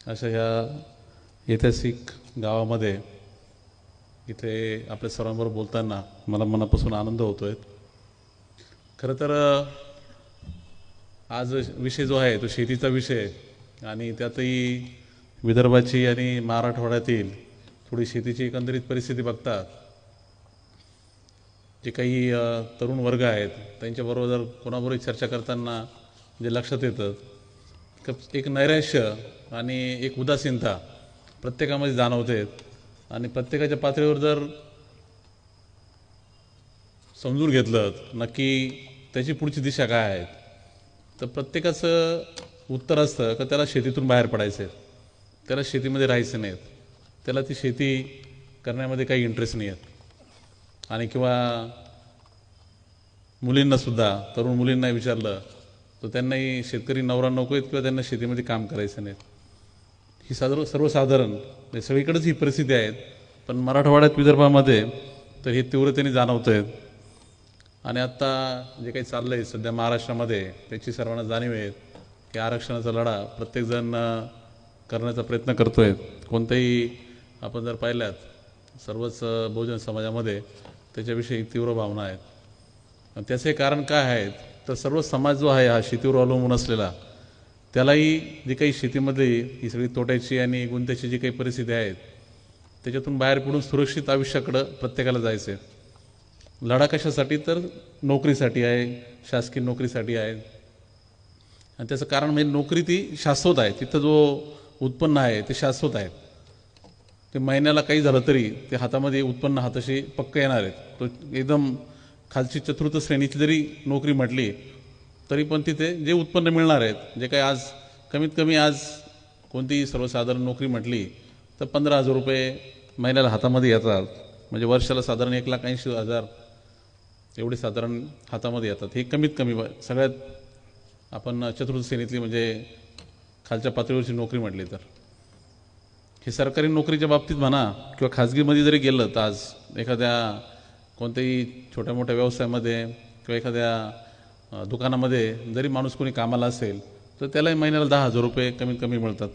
अशा ह्या ऐतिहासिक गावामध्ये इथे आपल्या सर्वांबरोबर बोलताना मला मनापासून आनंद होतोय. खरं तर आज विषय जो आहे तो शेतीचा विषय आणि त्यातही विदर्भाची आणि मराठवाड्यातील थोडी शेतीची एकंदरीत परिस्थिती बघता जे काही तरुण वर्ग आहेत त्यांच्याबरोबर जर कोणाबरोबर चर्चा करताना जे लक्षात येतं एक नैराश्य आणि एक उदासीनता प्रत्येकामध्ये जाणवते आणि प्रत्येकाच्या पातळीवर जर समजून घेतलं नक्की त्याची पुढची दिशा काय आहे तर प्रत्येकाचं उत्तर असतं की त्याला शेतीतून बाहेर पडायचं आहे, त्याला शेतीमध्ये राहायचं नाही, त्याला ती शेती करण्यामध्ये काही इंटरेस्ट नाही आहे. आणि किंवा मुलींनासुद्धा तरुण मुलींना विचारलं तर त्यांनाही शेतकरी नवरा नको आहेत किंवा त्यांना शेतीमध्ये काम करायचं नाही. ही सर्वसाधारण सगळीकडेच ही परिस्थिती आहे, पण मराठवाड्यात विदर्भामध्ये तर हे तीव्रतेने जाणवतं आहे. आणि आत्ता जे काही चाललं आहे सध्या महाराष्ट्रामध्ये त्याची सर्वांना जाणीव आहे की आरक्षणाचा लढा प्रत्येकजण करण्याचा प्रयत्न करतो आहे. कोणत्याही आपण जर पाहिल्यात सर्वच बहुजन समाजामध्ये त्याच्याविषयी तीव्र भावना आहेत. आणि त्याचे कारण काय आहेत तर सर्व समाज जो आहे हा शेतीवर अवलंबून असलेला त्यालाही जी काही शेतीमध्ये ही सगळी तोट्याची आणि गुंत्याची जी काही परिस्थिती आहेत त्याच्यातून बाहेर पडून सुरक्षित आयुष्याकडं प्रत्येकाला जायचं आहे. लढा कशासाठी तर नोकरीसाठी आहे, शासकीय नोकरीसाठी आहे. आणि त्याचं कारण म्हणजे नोकरी ती शाश्वत आहे, तिथं जो उत्पन्न आहे ते शाश्वत आहे. ते महिन्याला काही झालं तरी ते हातामध्ये उत्पन्न हाताशी पक्क येणार आहेत. तो एकदम खालची चतुर्थ श्रेणीची जरी नोकरी म्हटली तरी पण तिथे जे उत्पन्न मिळणार आहेत जे काही आज कमीत कमी आज कोणतीही सर्वसाधारण नोकरी म्हटली तर 15,000 रुपये महिन्याला हातामध्ये येतात. म्हणजे वर्षाला साधारण 1,80,000 एवढे साधारण हातामध्ये येतात. हे कमीत कमी सगळ्यात आपण चतुर्थ श्रेणीतली म्हणजे खालच्या पातळीवरची नोकरी म्हटली तर. हे सरकारी नोकरीच्या बाबतीत म्हणा किंवा खाजगीमध्ये जरी गेलं तर आज एखाद्या कोणत्याही छोट्या मोठ्या व्यवसायामध्ये किंवा एखाद्या दुकानामध्ये जरी माणूस कोणी कामाला असेल तर त्यालाही महिन्याला 10,000 रुपये कमीत कमी मिळतात.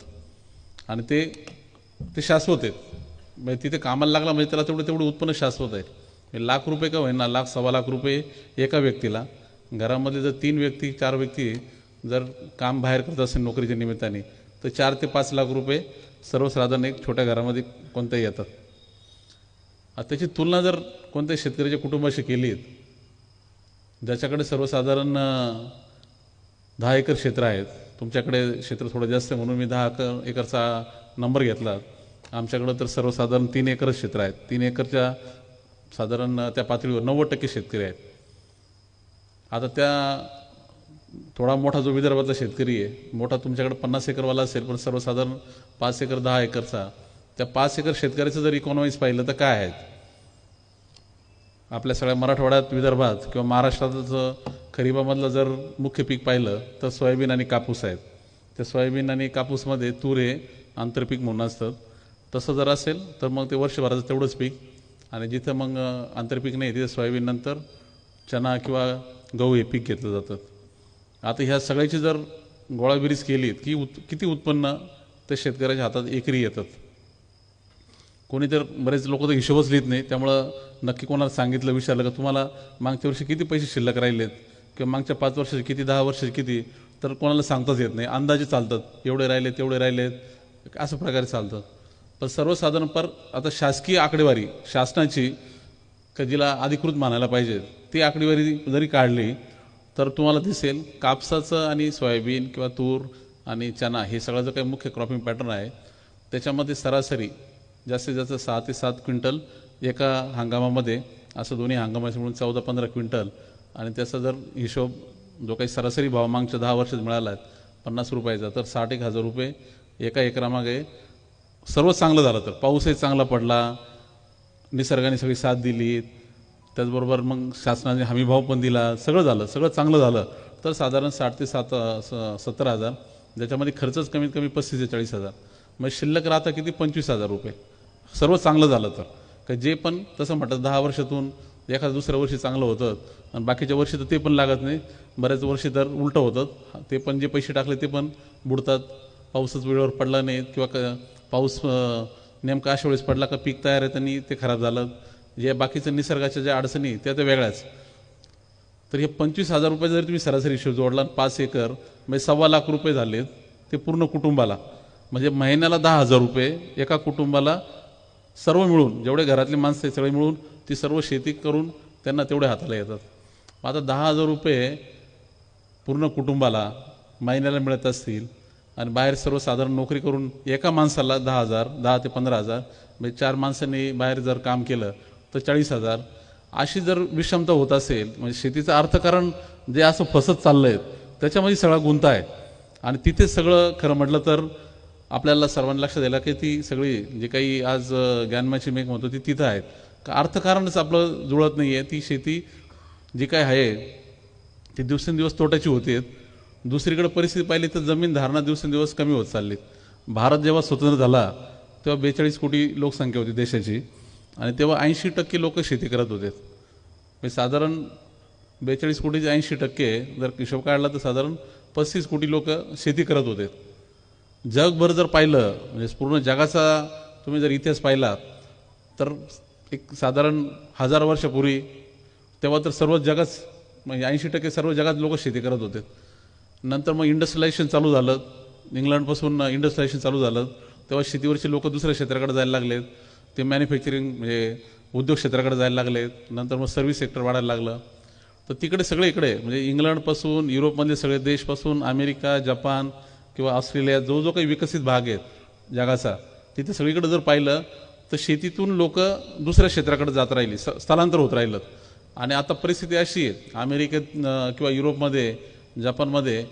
आणि ते शाश्वत आहेत. म्हणजे तिथे कामाला लागला म्हणजे त्याला तेवढं उत्पन्न शाश्वत आहे. लाख रुपये का होईना, लाख सव्वा लाख रुपये एका व्यक्तीला. घरामध्ये जर 3 व्यक्ती 4 व्यक्ती जर काम बाहेर करत असेल नोकरीच्या निमित्ताने तर 4 ते 5 लाख रुपये सर्वसाधारण एक छोट्या घरामध्ये कोणत्याही येतात. त्याची तुलना जर कोणत्या शेतकऱ्याच्या कुटुंबाशी केली ज्याच्याकडे सर्वसाधारण 10 एकर क्षेत्र आहेत, तुमच्याकडे क्षेत्र थोडं जास्त आहे म्हणून मी 10 एकरचा नंबर घेतला. आमच्याकडं तर सर्वसाधारण 3 एकरच क्षेत्र आहेत. 3 एकरच्या साधारण त्या पातळीवर 90% शेतकरी आहेत. आता त्या थोडा मोठा जो विदर्भातला शेतकरी आहे मोठा तुमच्याकडे 50 एकरवाला असेल पण सर्वसाधारण 5 एकर 10 एकरचा त्या 5 एकर शेतकऱ्याचं जर इकॉनॉमिक्स पाहिलं तर काय आहेत. आपल्या सगळ्या मराठवाड्यात विदर्भात किंवा महाराष्ट्राचं खरीपामधलं जर मुख्य पीक पाहिलं तर सोयाबीन आणि कापूस आहेत. त्या सोयाबीन आणि कापूसमध्ये तूर हे आंतरपीक म्हणून असतं. तसं जर असेल तर मग ते वर्षभराचं तेवढंच पीक. आणि जिथं मग आंतरपीक नाही तिथे सोयाबीन नंतर चना किंवा गहू हे पीक घेतलं जातं. आता ह्या सगळ्याची जर गोळाबेरीज केली की किती उत्पन्न त्या शेतकऱ्याच्या हातात एकरी येतात. कोणी तर बरेच लोक तर हिशोबच लिहित नाही. त्यामुळं नक्की कोणाला सांगितलं विचारलं का तुम्हाला मागच्या वर्षी किती पैसे शिल्लक राहिलेत किंवा मागच्या 5 वर्षाचे किती 10 वर्षाचे किती तर कोणाला सांगताच येत नाही. अंदाजे चालतात, एवढे राहिलेत तेवढे राहिलेत असं प्रकारे चालतं. पण सर्वसाधारण आता शासकीय आकडेवारी शासनाची का जिला अधिकृत मानायला पाहिजे ती आकडेवारी जरी काढली तर तुम्हाला दिसेल कापसाचं आणि सोयाबीन किंवा तूर आणि चना हे सगळं जो काही मुख्य क्रॉपिंग पॅटर्न आहे त्याच्यामध्ये सरासरी जास्तीत जास्त 6 ते 7 क्विंटल एका हंगामामध्ये असं दोन्ही हंगामाचे मिळून 14-15 क्विंटल. आणि त्याचा जर हिशोब जो काही सरासरी भाव मागच्या 10 वर्षात मिळाला आहे 50 रुपयाचा तर 60,000 रुपये एका एकरामागे. सर्व चांगलं झालं तर पाऊसही चांगला पडला, निसर्गाने सगळी साथ दिली, त्याचबरोबर मग शासनाने हमीभाव पण दिला, सगळं चांगलं झालं तर साधारण 60 ते 70,000 ज्याच्यामध्ये खर्चच कमीत कमी 35,000 ते 40,000 मग शिल्लक राहता किती 25,000 रुपये. सर्व चांगलं झालं तर का जे पण तसं म्हटलं 10 वर्षातून एखाद्या दुसऱ्या वर्षी चांगलं होतं आणि बाकीच्या वर्षी तर ते पण लागत नाही. बऱ्याच वर्षी तर उलटं होतं, ते पण जे पैसे टाकले ते पण बुडतात पाऊसच वेळेवर पडला नाही किंवा पाऊस नेमका अशा वेळेस पडला का पीक तयार आहे त्यांनी ते खराब झालं, जे बाकीचं निसर्गाच्या ज्या अडचणी त्या वेगळ्याच. तर हे 25,000 रुपये जरी तुम्ही सरासरी हिशोब जोडला 5 एकर म्हणजे 1.25 लाख रुपये झालेत ते पूर्ण कुटुंबाला. म्हणजे महिन्याला 10,000 रुपये एका कुटुंबाला सर्व मिळून, जेवढे घरातले माणसं सगळे मिळून ती सर्व शेती करून त्यांना तेवढे हाताला येतात. आता 10,000 रुपये पूर्ण कुटुंबाला महिन्याला मिळत असतील आणि बाहेर सर्वसाधारण नोकरी करून एका माणसाला 10,000, 10 ते 15,000 म्हणजे 4 माणसांनी बाहेर जर काम केलं तर 40,000. अशी जर विषमता होत असेल म्हणजे शेतीचं अर्थकारण जे असं फसत चाललं आहे त्याच्यामध्ये सगळा गुंता आहे. आणि तिथे सगळं खरं म्हटलं तर आपल्याला सर्वांना लक्षात द्यायला की ती सगळी जे काही आज ज्ञानमाची मेघ म्हणतो ती तिथं आहेत का अर्थकारणच आपलं जुळत नाही आहे. ती शेती जी काय आहे ती दिवसेंदिवस तोट्याची होते. दुसरीकडे परिस्थिती पाहिली तर जमीन धारणा दिवसेंदिवस कमी होत चालली. भारत जेव्हा स्वतंत्र झाला तेव्हा 42 कोटी लोकसंख्या होती देशाची आणि तेव्हा 80% लोक शेती करत होते. म्हणजे साधारण 42 कोटीचे 80% जर हिशोब काढला तर साधारण 35 कोटी लोक शेती करत होते. जगभर जर पाहिलं म्हणजे पूर्ण जगाचा तुम्ही जर इतिहास पाहिला तर एक साधारण 1000 वर्षापूर्वी तेव्हा तर सर्व जगाच म्हणजे 80% सर्व जगात लोक शेती करत होते. नंतर मग इंडस्ट्रियलायझेशन चालू झालं, इंग्लंडपासून इंडस्ट्रियलायझेशन चालू झालं तेव्हा शेतीवरचे लोक दुसऱ्या क्षेत्राकडे जायला लागलेत. ते मॅन्युफॅक्चरिंग म्हणजे उद्योग क्षेत्राकडे जायला लागलेत. नंतर मग सर्व्हिस सेक्टर वाढायला लागलं. तर तिकडे सगळे इकडे म्हणजे इंग्लंडपासून युरोपमधले सगळे देशपासून अमेरिका, जपान किंवा ऑस्ट्रेलिया जो काही विकसित भाग आहेत जगाचा तिथे सगळीकडे जर पाहिलं तर शेतीतून लोक दुसऱ्या क्षेत्राकडे जात राहिली, स्थलांतर होत राहिलं. आणि आता परिस्थिती अशी आहे अमेरिकेत किंवा युरोपमध्ये, जपानमध्ये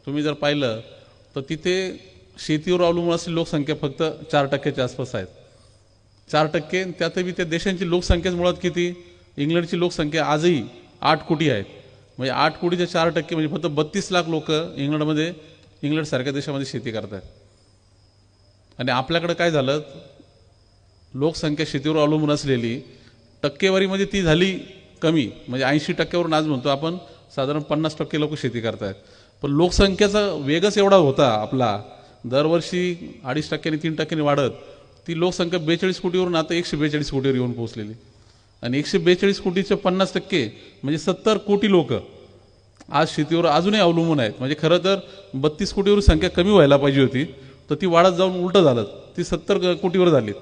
तुम्ही जर पाहिलं तर तिथे शेतीवर अवलंबून असलेली लोकसंख्या फक्त 4%च्या आसपास आहेत. 4%. त्यातही त्या देशांची लोकसंख्याच मुळात किती, इंग्लंडची लोकसंख्या आजही 8 कोटी आहे. म्हणजे 8 कोटीच्या 4% म्हणजे फक्त 32 लाख लोक इंग्लंडमध्ये, इंग्लंडसारख्या देशामध्ये शेती करतात. आणि आपल्याकडे काय झालं, लोकसंख्या शेतीवर अवलंबून असलेली टक्केवारीमध्ये ती झाली कमी. म्हणजे 80%वरून आज म्हणतो आपण साधारण 50% लोक शेती करतात. पण लोकसंख्येचा वेगच एवढा होता आपला, दरवर्षी 2.5% 3% वाढत ती लोकसंख्या 42 कोटीवरून आता 142 कोटीवर येऊन पोहोचलेली. आणि 142 कोटीचे 50% म्हणजे 70 कोटी लोक आज शेतीवर अजूनही अवलंबून आहेत. म्हणजे खरं तर 32 कोटीवर संख्या कमी व्हायला पाहिजे होती, तर ती वाढत जाऊन उलटं झालं, ती 70 कोटीवर झाली.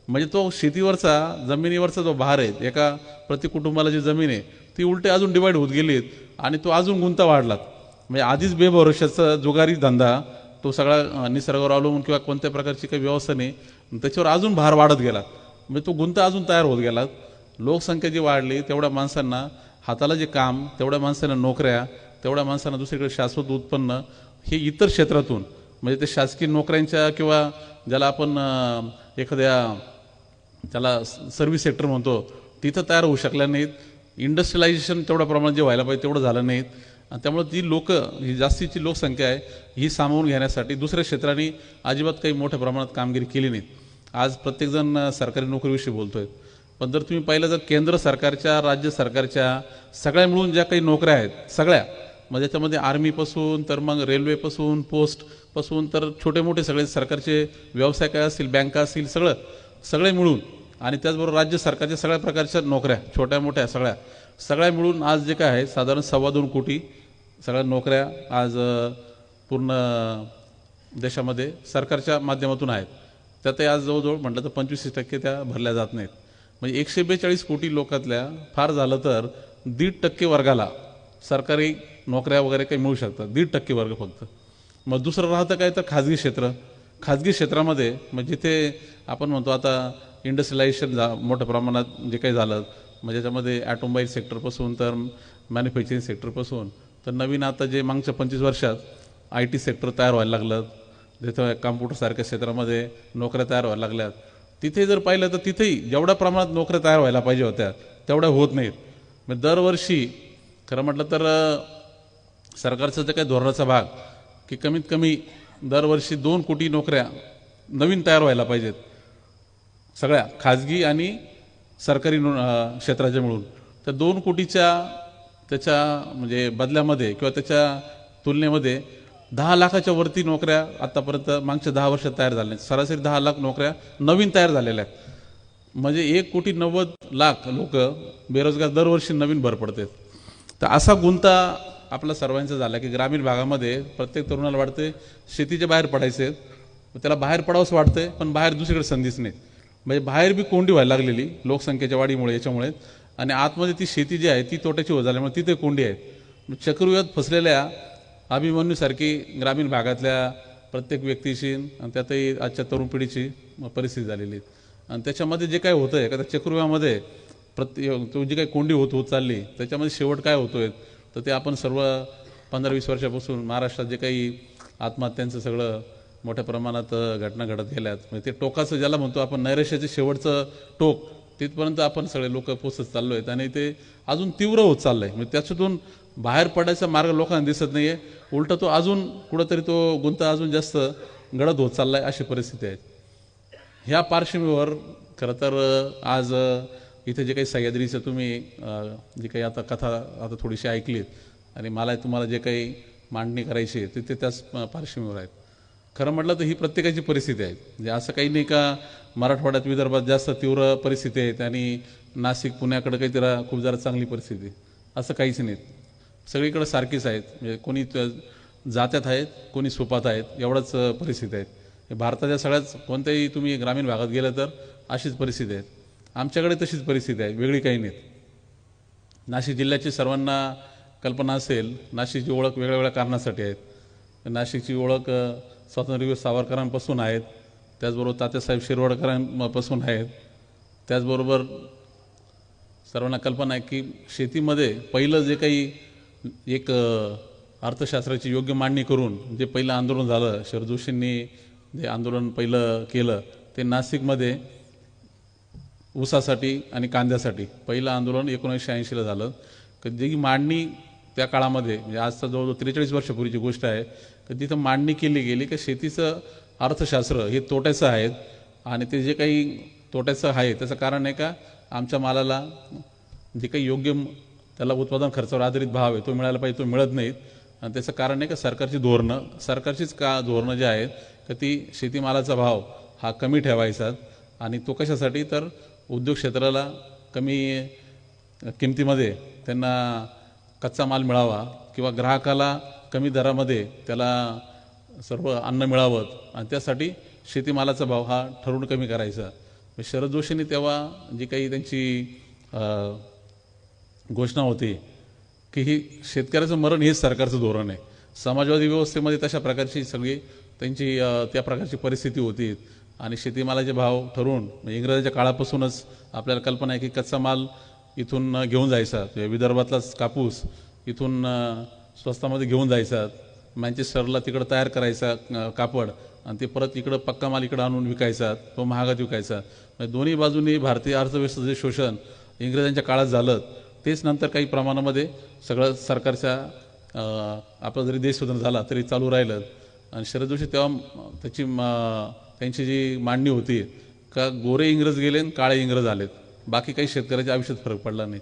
म्हणजे तो शेतीवरचा, जमिनीवरचा जो भार आहे, एका प्रति कुटुंबाला जी जमीन आहे ती उलटे अजून डिवाईड होत गेलीत आणि तो अजून गुंता वाढलात. म्हणजे आधीच बेभरोशाचा जुगारी धंदा, तो सगळा निसर्गावर अवलंबून किंवा कोणत्या प्रकारची काही व्यवस्था नाही, त्याच्यावर अजून भार वाढत गेला. म्हणजे तो गुंता अजून तयार होत गेला. लोकसंख्या जी वाढली तेवढ्या माणसांना हाताला जे काम, तेवढ्या माणसांना नोकऱ्या, तेवढ्या माणसांना दुसरीकडे शाश्वत उत्पन्न हे इतर क्षेत्रातून, म्हणजे ते शासकीय नोकऱ्यांच्या किंवा ज्याला आपण एखाद्या त्याला सर्व्हिस सेक्टर म्हणतो तिथं तयार होऊ शकल्या नाहीत. इंडस्ट्रियलायझेशन तेवढ्या प्रमाणात जे व्हायला पाहिजे तेवढं झालं नाहीत. आणि त्यामुळे ती लोक, ही जास्तीची लोकसंख्या आहे ही सामावून घेण्यासाठी दुसऱ्या क्षेत्रांनी अजिबात काही मोठ्या प्रमाणात कामगिरी केली नाही. आज प्रत्येकजण सरकारी नोकरीविषयी बोलतोय, पण जर तुम्ही पाहिलं तर केंद्र सरकारच्या, राज्य सरकारच्या सगळ्या मिळून ज्या काही नोकऱ्या आहेत सगळ्या, म्हणजे त्याच्यामध्ये आर्मीपासून तर मग रेल्वेपासून, पोस्टपासून तर छोटे मोठे सगळे सरकारचे व्यवसाय काय असतील, बँका असतील, सगळे मिळून, आणि त्याचबरोबर राज्य सरकारच्या सगळ्या प्रकारच्या नोकऱ्या, छोट्या मोठ्या सगळ्या मिळून आज जे काय आहे साधारण 2.25 कोटी सगळ्या नोकऱ्या आज पूर्ण देशामध्ये सरकारच्या माध्यमातून आहेत. त्यातही आज जवळजवळ म्हटलं तर 25% त्या भरल्या जात नाहीत. म्हणजे 142 कोटी लोकातल्या फार झालं तर 1.5% वर्गाला सरकारी नोकऱ्या वगैरे काही मिळू शकतात, 1.5% वर्ग फक्त. मग दुसरं राहतं काय तर खाजगी क्षेत्र. खाजगी क्षेत्रामध्ये म्हणजे जिथे आपण म्हणतो आता इंडस्ट्रियलायझेशन मोठ्या प्रमाणात जे काही झालं, म्हणजे त्याच्यामध्ये ॲटोमोबाईल सेक्टरपासून तर मॅन्युफॅक्चरिंग सेक्टरपासून तर नवीन आता जे मागच्या 25 वर्षात IT सेक्टर तयार व्हायला लागलं, जिथं कॉम्प्युटरसारख्या क्षेत्रामध्ये नोकऱ्या तयार व्हायला लागल्यात. तिथे जर पाहिलं तर तिथेही जेवढ्या प्रमाणात नोकऱ्या तयार व्हायला पाहिजे होत्या तेवढ्या होत नाहीत. म्हणजे दरवर्षी खरं म्हटलं तर सरकारचा जे काही धोरणाचा भाग की कमीत कमी दरवर्षी 2 कोटी नोकऱ्या नवीन तयार व्हायला पाहिजेत, सगळ्या खाजगी आणि सरकारी क्षेत्राच्या मिळून. तर 2 कोटीच्या त्याच्या म्हणजे बदल्यामध्ये किंवा त्याच्या तुलनेमध्ये 10 लाखाच्या वरती नोकऱ्या आतापर्यंत मागच्या 10 वर्षात तयार झाल्या नाहीत. सरासरी 10 लाख नोकऱ्या नवीन तयार झालेल्या आहेत. म्हणजे 1,90,00,000 लोक बेरोजगार दरवर्षी नवीन भर पडतात. तर असा गुंता आपला सर्वांचा झाला की ग्रामीण भागामध्ये प्रत्येक तरुणाला वाटते शेतीच्या बाहेर पडायचे, त्याला बाहेर पडावंसं वाटतंय, पण बाहेर दुसरीकडे संधीच नाही. म्हणजे बाहेर बी कोंडी व्हायला लागलेली लोकसंख्येच्या वाढीमुळे, याच्यामुळे. आणि आतमध्ये ती शेती जी आहे ती तोट्याची होत झाल्यामुळे तिथे कोंडी आहे. चक्रव्यूहात फसलेल्या अभिमन्यूसारखी ग्रामीण भागातल्या प्रत्येक व्यक्तीची आणि त्यातही आजच्या तरुण पिढीची परिस्थिती झालेली आहे. आणि त्याच्यामध्ये जे काय होतं आहे का त्या चक्रव्यूहामध्ये तो जी काही कोंडी होत चालली त्याच्यामध्ये शेवट काय होतोय, तर ते आपण सर्व 15-20 वर्षापासून महाराष्ट्रात जे काही आत्महत्यांचं सगळं मोठ्या प्रमाणात घटना घडत गेल्यात, म्हणजे ते टोकाचं ज्याला म्हणतो आपण नैराश्याचं शेवटचं टोक, तिथपर्यंत आपण सगळे लोक पोचत चाललो आहेत. आणि ते अजून तीव्र होत चाललं आहे. म्हणजे त्याच्यातून बाहेर पडायचा मार्ग लोकांना दिसत नाही आहे. उलटा तो अजून कुठंतरी तो गुंता अजून जास्त गडद होत चालला आहे, अशी परिस्थिती आहे. ह्या पार्श्वभूमीवर खरं तर आज इथे जे काही सह्याद्रीचं तुम्ही जे काही आता कथा आता थोडीशी ऐकलीत आणि मला तुम्हाला जे काही मांडणी करायची आहे ते त्याच पार्श्वभूमीवर आहेत. खरं म्हटलं तर ही प्रत्येकाची परिस्थिती आहे. म्हणजे असं काही नाही का मराठवाड्यात विदर्भात जास्त तीव्र परिस्थिती आहेत आणि नाशिक पुण्याकडे काहीतरी खूप जरा चांगली परिस्थिती, असं काहीच नाही. सगळीकडे सारखीच आहेत. म्हणजे कोणी जात्यात आहेत, कोणी सुपात आहेत, एवढंच परिस्थिती आहे. भारताच्या सगळ्याच कोणत्याही तुम्ही ग्रामीण भागात गेलं तर अशीच परिस्थिती आहे. आमच्याकडे तशीच परिस्थिती आहे, वेगळी काही नाही. नाशिक जिल्ह्याची सर्वांना कल्पना असेल, नाशिकची ओळख वेगळ्या वेगळ्या कारणासाठी आहेत. नाशिकची ओळख स्वातंत्र्यवीर सावरकरांपासून आहेत, त्याचबरोबर तात्यासाहेब शिरवाडकरांपासून आहेत. त्याचबरोबर सर्वांना कल्पना आहे की शेतीमध्ये पहिलं जे काही एक अर्थशास्त्राची योग्य मांडणी करून जे पहिलं आंदोलन झालं, शरद जोशींनी जे आंदोलन पहिलं केलं ते नाशिकमध्ये ऊसासाठी आणि कांद्यासाठी पहिलं आंदोलन 1980ला झालं. जी मांडणी त्या काळामध्ये म्हणजे आजचा जवळजवळ 43 वर्षापूर्वीची गोष्ट आहे, तर तिथं मांडणी केली गेली की शेतीचं अर्थशास्त्र हे तोट्याचं आहे आणि ते जे काही तोट्याचं आहे त्याचं कारण आहे का आमच्या मालाला जे काही योग्य त्याला उत्पादन खर्चावर आधारित भाव आहे तो मिळायला पाहिजे, तो मिळत नाहीत. आणि त्याचं कारण आहे का सरकारची धोरणं, सरकारचीच का धोरणं जे आहेत का ती शेतीमालाचा भाव हा कमी ठेवायचा. आणि तो कशासाठी, तर उद्योग क्षेत्राला कमी किमतीमध्ये त्यांना कच्चा माल मिळावा किंवा ग्राहकाला कमी दरामध्ये त्याला सर्व अन्न मिळावं आणि त्यासाठी शेतीमालाचा भाव हा ठरवून कमी करायचा. शरद जोशींनी तेव्हा जी काही त्यांची घोषणा होती की ही शेतकऱ्याचं मरण हेच सरकारचं धोरण आहे. समाजवादी व्यवस्थेमध्ये तशा प्रकारची सगळी त्यांची त्या प्रकारची परिस्थिती होती आणि शेतीमालाचे भाव ठरवून म्हणजे इंग्रजांच्या काळापासूनच आपल्याला कल्पना आहे की कच्चा माल इथून घेऊन जायचा, विदर्भातलाच कापूस इथून स्वस्तामध्ये घेऊन जायचा, मँचेस्टरला तिकडं तयार करायचा कापड आणि ते परत इकडं पक्का माल इकडं आणून विकायचा, तो महागात विकायचा. म्हणजे दोन्ही बाजूंनी भारतीय अर्थव्यवस्थेचं जे शोषण इंग्रजांच्या काळात झालं तेच नंतर काही प्रमाणामध्ये सगळं सरकारच्या आपला जरी देश स्वतंत्र झाला तरी चालू राहिलं. आणि शरद जोशी तेव्हा त्यांची जी मांडणी होती का गोरे इंग्रज गेले आणि काळे इंग्रज आलेत, बाकी काही शेतकऱ्याच्या आयुष्यात फरक पडला नाही.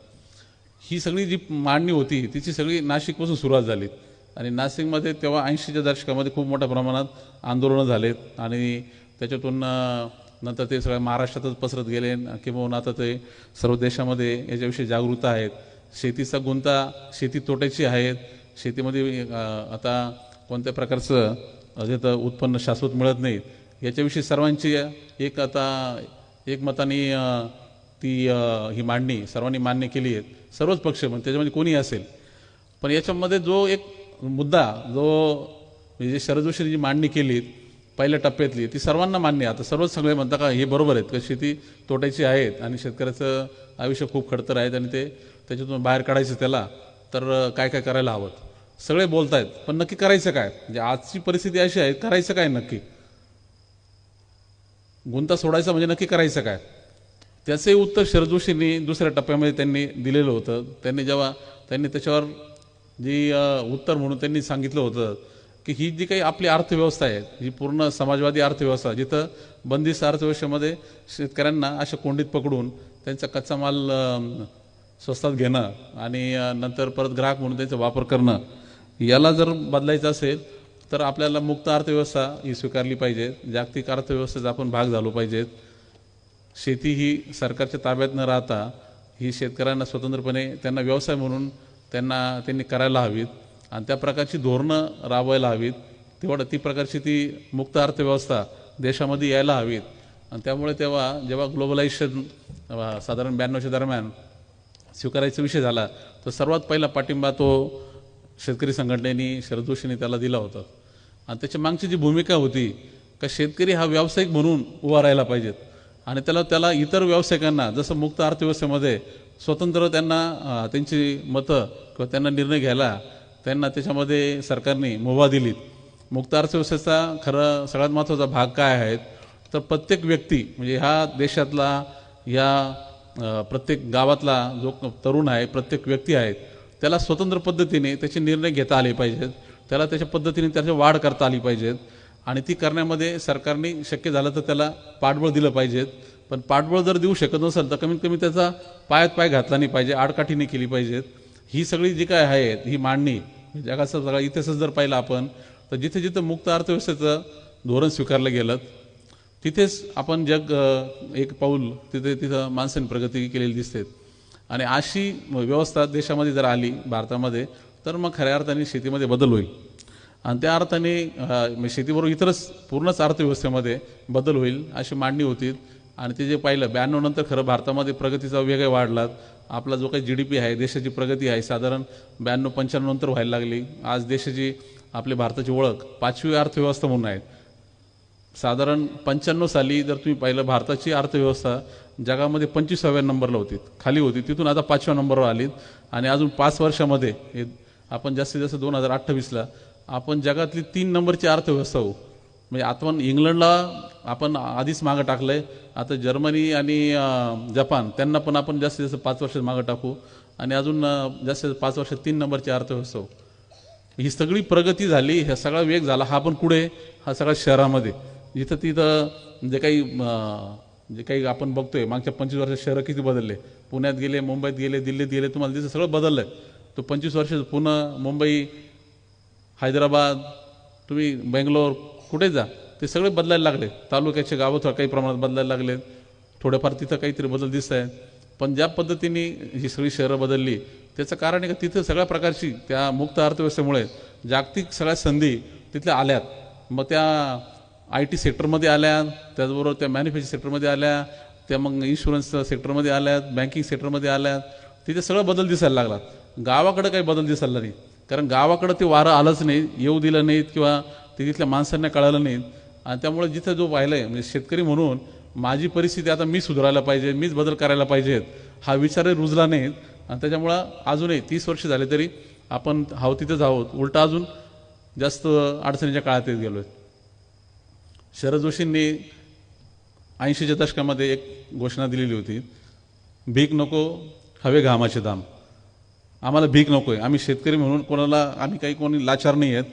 ही सगळी जी मांडणी होती तिची सगळी नाशिकपासून सुरुवात झाली. आणि नाशिकमध्ये तेव्हा 80च्या दशकामध्ये खूप मोठ्या प्रमाणात आंदोलनं झालेत आणि त्याच्यातून नंतर ते सगळ्या महाराष्ट्रातच पसरत गेले किंवा आता ते सर्व देशामध्ये याच्याविषयी जागरूकता आहेत. शेतीचा गुंता शेती तोट्याची आहेत, शेतीमध्ये आता कोणत्या प्रकारचं जे उत्पन्न शाश्वत मिळत नाहीत याच्याविषयी सर्वांची एक आता एकमताने ही मांडणी सर्वांनी मान्य केली आहे, सर्वच पक्ष म्हणजे त्याच्यामध्ये कोणी असेल. पण याच्यामध्ये जो एक मुद्दा जो म्हणजे शरद जोशींनी जी मांडणी केली पहिल्या टप्प्यातली ती सर्वांना मान्य. आता सर्वच सगळे म्हणतात का हे बरोबर आहेत का शेती तोट्याची आहेत आणि शेतकऱ्याचं आयुष्य खूप खडतर आहेत आणि ते त्याच्यातून बाहेर काढायचं त्याला तर काय काय करायला हवं सगळे बोलत आहेत. पण नक्की करायचं काय, म्हणजे आजची परिस्थिती अशी आहे, करायचं काय नक्की, गुंता सोडायचा म्हणजे नक्की करायचं काय, त्याचंही उत्तर शरद जोशींनी दुसऱ्या टप्प्यामध्ये त्यांनी दिलेलं होतं. त्यांनी त्याच्यावर जी उत्तर म्हणून त्यांनी सांगितलं होतं की ही जी काही आपली अर्थव्यवस्था आहे ही पूर्ण समाजवादी अर्थव्यवस्था, जिथं बंदिस्त अर्थव्यवस्थेमध्ये शेतकऱ्यांना अशा कोंडीत पकडून त्यांचा कच्चा माल स्वस्तात घेणं आणि नंतर परत ग्राहक म्हणून त्यांचा वापर करणं, याला जर बदलायचं असेल तर आपल्याला मुक्त अर्थव्यवस्था ही स्वीकारली पाहिजे, जागतिक अर्थव्यवस्थेचा आपण भाग झालो पाहिजेत. शेती ही सरकारच्या ताब्यात न राहता ही शेतकऱ्यांना स्वतंत्रपणे त्यांना व्यवसाय म्हणून त्यांनी करायला हवीत आणि त्या प्रकारची धोरणं राबवायला हवीत. ती प्रकारची ती मुक्त अर्थव्यवस्था देशामध्ये यायला हवीत. आणि त्यामुळे जेव्हा ग्लोबलायझेशन साधारण 92च्या दरम्यान स्वीकारायचा विषय झाला तर सर्वात पहिला पाठिंबा तो शेतकरी संघटनेनी शरद जोशींनी त्याला दिला होता. आणि त्याच्या मागची जी भूमिका होती का शेतकरी हा व्यावसायिक म्हणून उभा राहायला पाहिजेत आणि त्याला इतर व्यावसायिकांना जसं मुक्त अर्थव्यवस्थेमध्ये स्वतंत्र त्यांना त्यांची मतं किंवा त्यांना निर्णय घ्यायला त्यांना त्याच्यामध्ये सरकारने मुभा दिलीत. मुक्त अर्थव्यवस्थेचा खरं सगळ्यात महत्त्वाचा भाग काय आहे तर प्रत्येक व्यक्ती म्हणजे ह्या देशातला प्रत्येक गावातला जो तरुण आहे, प्रत्येक व्यक्ती आहे, त्याला स्वतंत्र पद्धतीने त्याचे निर्णय घेता आले पाहिजेत. त्याला त्याच्या पद्धतीने त्याची वाढ करता आली पाहिजेत आणि ती करण्यामध्ये सरकारने शक्य झालं तर त्याला पाठबळ दिलं पाहिजेत. पण पाठबळ जर देऊ शकत नसेल तर कमीत कमी त्याचा पायात पाय घातला नाही पाहिजे, आडकाठीने केली पाहिजेत. ही सगळी जी काय आहेत ही मांडणी जगाचा सगळा इतिहास जर पाहिला आपण तर जिथे जिथं मुक्त अर्थव्यवस्थेचं धोरण स्वीकारलं गेलं तिथेच आपण एक पाऊल तिथं माणसांनी प्रगती केलेली दिसते. आणि अशी व्यवस्था देशामध्ये जर आली भारतामध्ये तर मग खऱ्या अर्थाने शेतीमध्ये बदल होईल आणि त्या अर्थाने शेतीबरोबर इतरच पूर्णच अर्थव्यवस्थेमध्ये बदल होईल अशी मांडणी होती. आणि ते जे पाहिलं 92 नंतर खरं भारतामध्ये प्रगतीचा वेग वाढला. आपला जो काही GDP आहे, देशाची प्रगती आहे साधारण 92-95 नंतर व्हायला लागली. आज देशाची आपल्या भारताची ओळख 5वी अर्थव्यवस्था म्हणून आहे. साधारण 95 साली जर तुम्ही पाहिलं भारताची अर्थव्यवस्था जगामध्ये 25व्या नंबरला होती, खाली होती, तिथून आता 5व्या नंबरवर आली. आणि अजून 5 वर्षामध्ये आपण जास्तीत जास्त 2028ला आपण जगातली 3 नंबरची अर्थव्यवस्था होऊ. म्हणजे आपण इंग्लंडला आपण आधीच मागं टाकलं आहे, आता जर्मनी आणि जपान त्यांना पण आपण जास्तीत जास्त 5 वर्षात मागं टाकू आणि अजून जास्तीत जास्त 5 वर्षात 3 नंबरची अर्थव्यवस्था होऊ. ही सगळी प्रगती झाली, हा सगळा वेग झाला हा पण कुठे, हा सगळा शहरामध्ये. जिथं तिथं जे काही आपण बघतोय मागच्या 25 वर्षात शहरं किती बदलले. पुण्यात गेले, मुंबईत गेले, दिल्लीत गेले, तुम्हाला दिसतं सगळं बदललं आहे. तो 25 वर्षात पुणे, मुंबई, हैदराबाद, तुम्ही बेंगलोर कुठे जा ते सगळे बदलायला लागले. तालुक्याचे गावं काही प्रमाणात बदलायला लागले, थोडेफार तिथं काहीतरी बदल दिसत आहेत. पण ज्या पद्धतीने ही सगळी शहरं बदलली त्याचं कारण आहे का तिथं सगळ्या प्रकारची त्या मुक्त अर्थव्यवस्थेमुळे जागतिक सगळ्या संधी तिथल्या आल्यात. मग त्या IT सेक्टरमध्ये आल्या, त्याचबरोबर त्या मॅन्युफॅक्चरिंग सेक्टरमध्ये आल्या, त्या मग इन्शुरन्स सेक्टरमध्ये आल्यात, बँकिंग सेक्टरमध्ये आल्यात. तिथे सगळं बदल दिसायला लागला. गावाकडं काही बदल दिसायला नाही, कारण गावाकडं ते वारं आलंच नाही, येऊ दिलं नाहीत किंवा ते तिथल्या माणसांना कळालं नाहीत. आणि त्यामुळे जिथं जो पाहिलं आहे म्हणजे शेतकरी म्हणून माझी परिस्थिती आता मी सुधारायला पाहिजे, मीच बदल करायला पाहिजेत हा विचारही रुजला नाहीत. आणि त्याच्यामुळं अजूनही 30 वर्ष झाले तरी आपण तिथंच आहोत, उलटा अजून जास्त अडचणीच्या काळात येत गेलो आहे. शरद जोशींनी 80च्या दशकामध्ये एक घोषणा दिलेली होती, भीक नको हवे घामाचे दाम. आम्हाला भीक नको आहे, आम्ही शेतकरी म्हणून आम्ही कोणी लाचार नाही आहेत,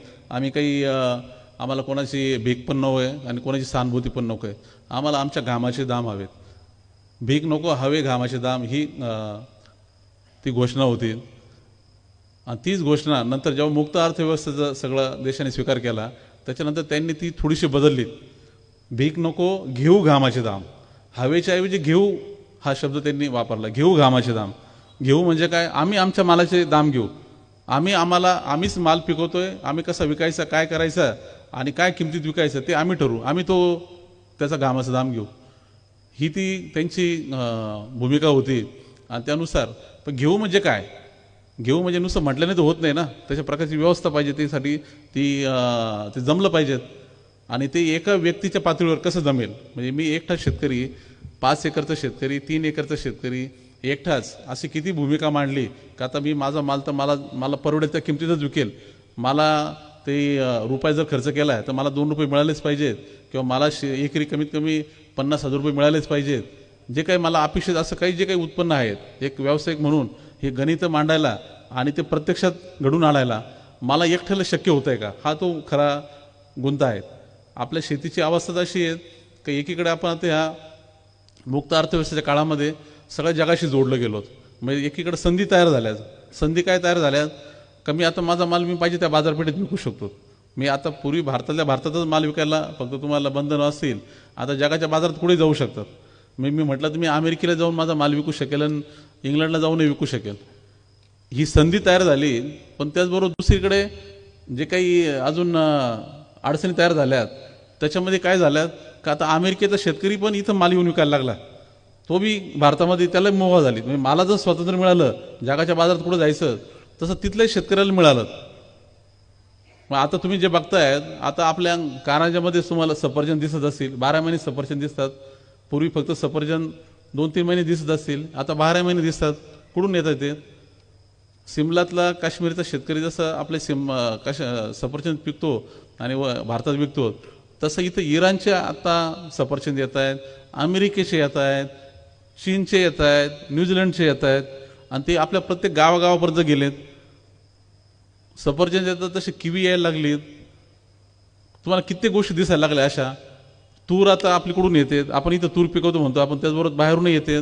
आम्हाला कोणाची भीक पण नको आहे आणि कोणाची सहानुभूती पण नको आहे. आम्हाला आमच्या घामाचे दाम हवेत. भीक नको हवे घामाचे दाम ही ती घोषणा होती. आणि तीच घोषणा नंतर जेव्हा मुक्त अर्थव्यवस्थेचा सगळं देशाने स्वीकार केला त्याच्यानंतर त्यांनी ती थोडीशी बदलली. भीक नको घेऊ घामाचे दाम, हवेच्या ऐवजी घेऊ हा शब्द त्यांनी वापरला. घेऊ घामाचे दाम. घेऊ म्हणजे काय, आम्ही आमच्या मालाचे दाम घेऊ, आम्हीच माल पिकवतोय, आम्ही कसा विकायचा, काय करायचं आणि काय किमतीत विकायचं ते आम्ही ठरवू, आम्ही त्याचा घामाचा दाम घेऊ. ही ती त्यांची भूमिका होती. आणि त्यानुसार पण घेऊ म्हणजे काय, घेऊ म्हणजे नुसतं म्हटल्याने तर होत नाही ना, तशा प्रकारची व्यवस्था पाहिजे. त्यासाठी ते जमलं पाहिजेत. आणि ते एका व्यक्तीच्या पातळीवर कसं जमेल, म्हणजे मी एकटा शेतकरी, 5 एकरचा शेतकरी, 3 एकरचा शेतकरी एकटाच अशी किती भूमिका मांडली का आता मी माझा माल तर मला परवडेल त्या किमतीतच विकेल. मला ते रुपये जर खर्च केला आहे तर मला 2 रुपये मिळालेच पाहिजेत किंवा मला एकरी कमीत कमी 50,000 रुपये मिळालेच पाहिजेत. जे काही मला अपेक्षित असं काही जे काही उत्पन्न आहेत एक व्यावसायिक म्हणून हे गणित मांडायला आणि ते प्रत्यक्षात घडून आणायला मला एकट्याला शक्य होत आहे का, हा तो खरा गुंता आहे. आपल्या शेतीची अवस्था अशी आहे की एकीकडे आपण आता ह्या मुक्त अर्थव्यवस्थेच्या काळामध्ये सगळ्या जगाशी जोडलं गेलो. म्हणजे एकीकडे संधी तयार झाल्या. संधी काय तयार झाल्या, कमी आता माझा माल मी पाहिजे त्या बाजारपेठेत विकू शकतो. मी आता पूर्वी भारतातच माल विकायला फक्त तुम्हाला बंधनं असतील, आता जगाच्या बाजारात कुठे जाऊ शकतात. मी म्हटलं तर मी अमेरिकेला जाऊन माझा माल विकू शकेल आणि इंग्लंडला जाऊनही विकू शकेल. ही संधी तयार झाली. पण त्याचबरोबर दुसरीकडे जे काही अजून अडचणी तयार झाल्यात त्याच्यामध्ये काय झाल्यात का आता अमेरिकेचा शेतकरी पण इथं माल येऊन विकायला लागला. तो बी भारतामध्ये त्याला मोह झाली. म्हणजे मला जर स्वातंत्र्य मिळालं जगाच्या बाजारात कुठं जायचं तसं तिथल्याही शेतकऱ्याला मिळालं. मग आता तुम्ही जे बघताय आता आपल्या कारंजामध्ये तुम्हाला सफरचंद दिसत असतील, 12 महिने सफरचंद दिसतात. पूर्वी फक्त सफरचंद 2-3 महिने दिसत असतील, आता 12 महिने दिसतात. कुठून येतात ते? सिमलातला काश्मीरचा शेतकरी जसं आपले सफरचंद पिकतो आणि भारतात विकतो, तसं इथं इराणचे आता सफरचंद येत आहेत, अमेरिकेचे येत आहेत, चीनचे येत आहेत, न्यूझीलंडचे येत आहेत आणि ते आपल्या प्रत्येक गावागावापर्यंत गेलेत. सफरचंद येतात तसे किवी यायला लागलीत. तुम्हाला कित्येक गोष्टी दिसायला लागल्या अशा. तूर आता आपल्याकडून येते, आपण इथं तूर पिकवतो म्हणतो आपण, त्याचबरोबर बाहेरूनही येते.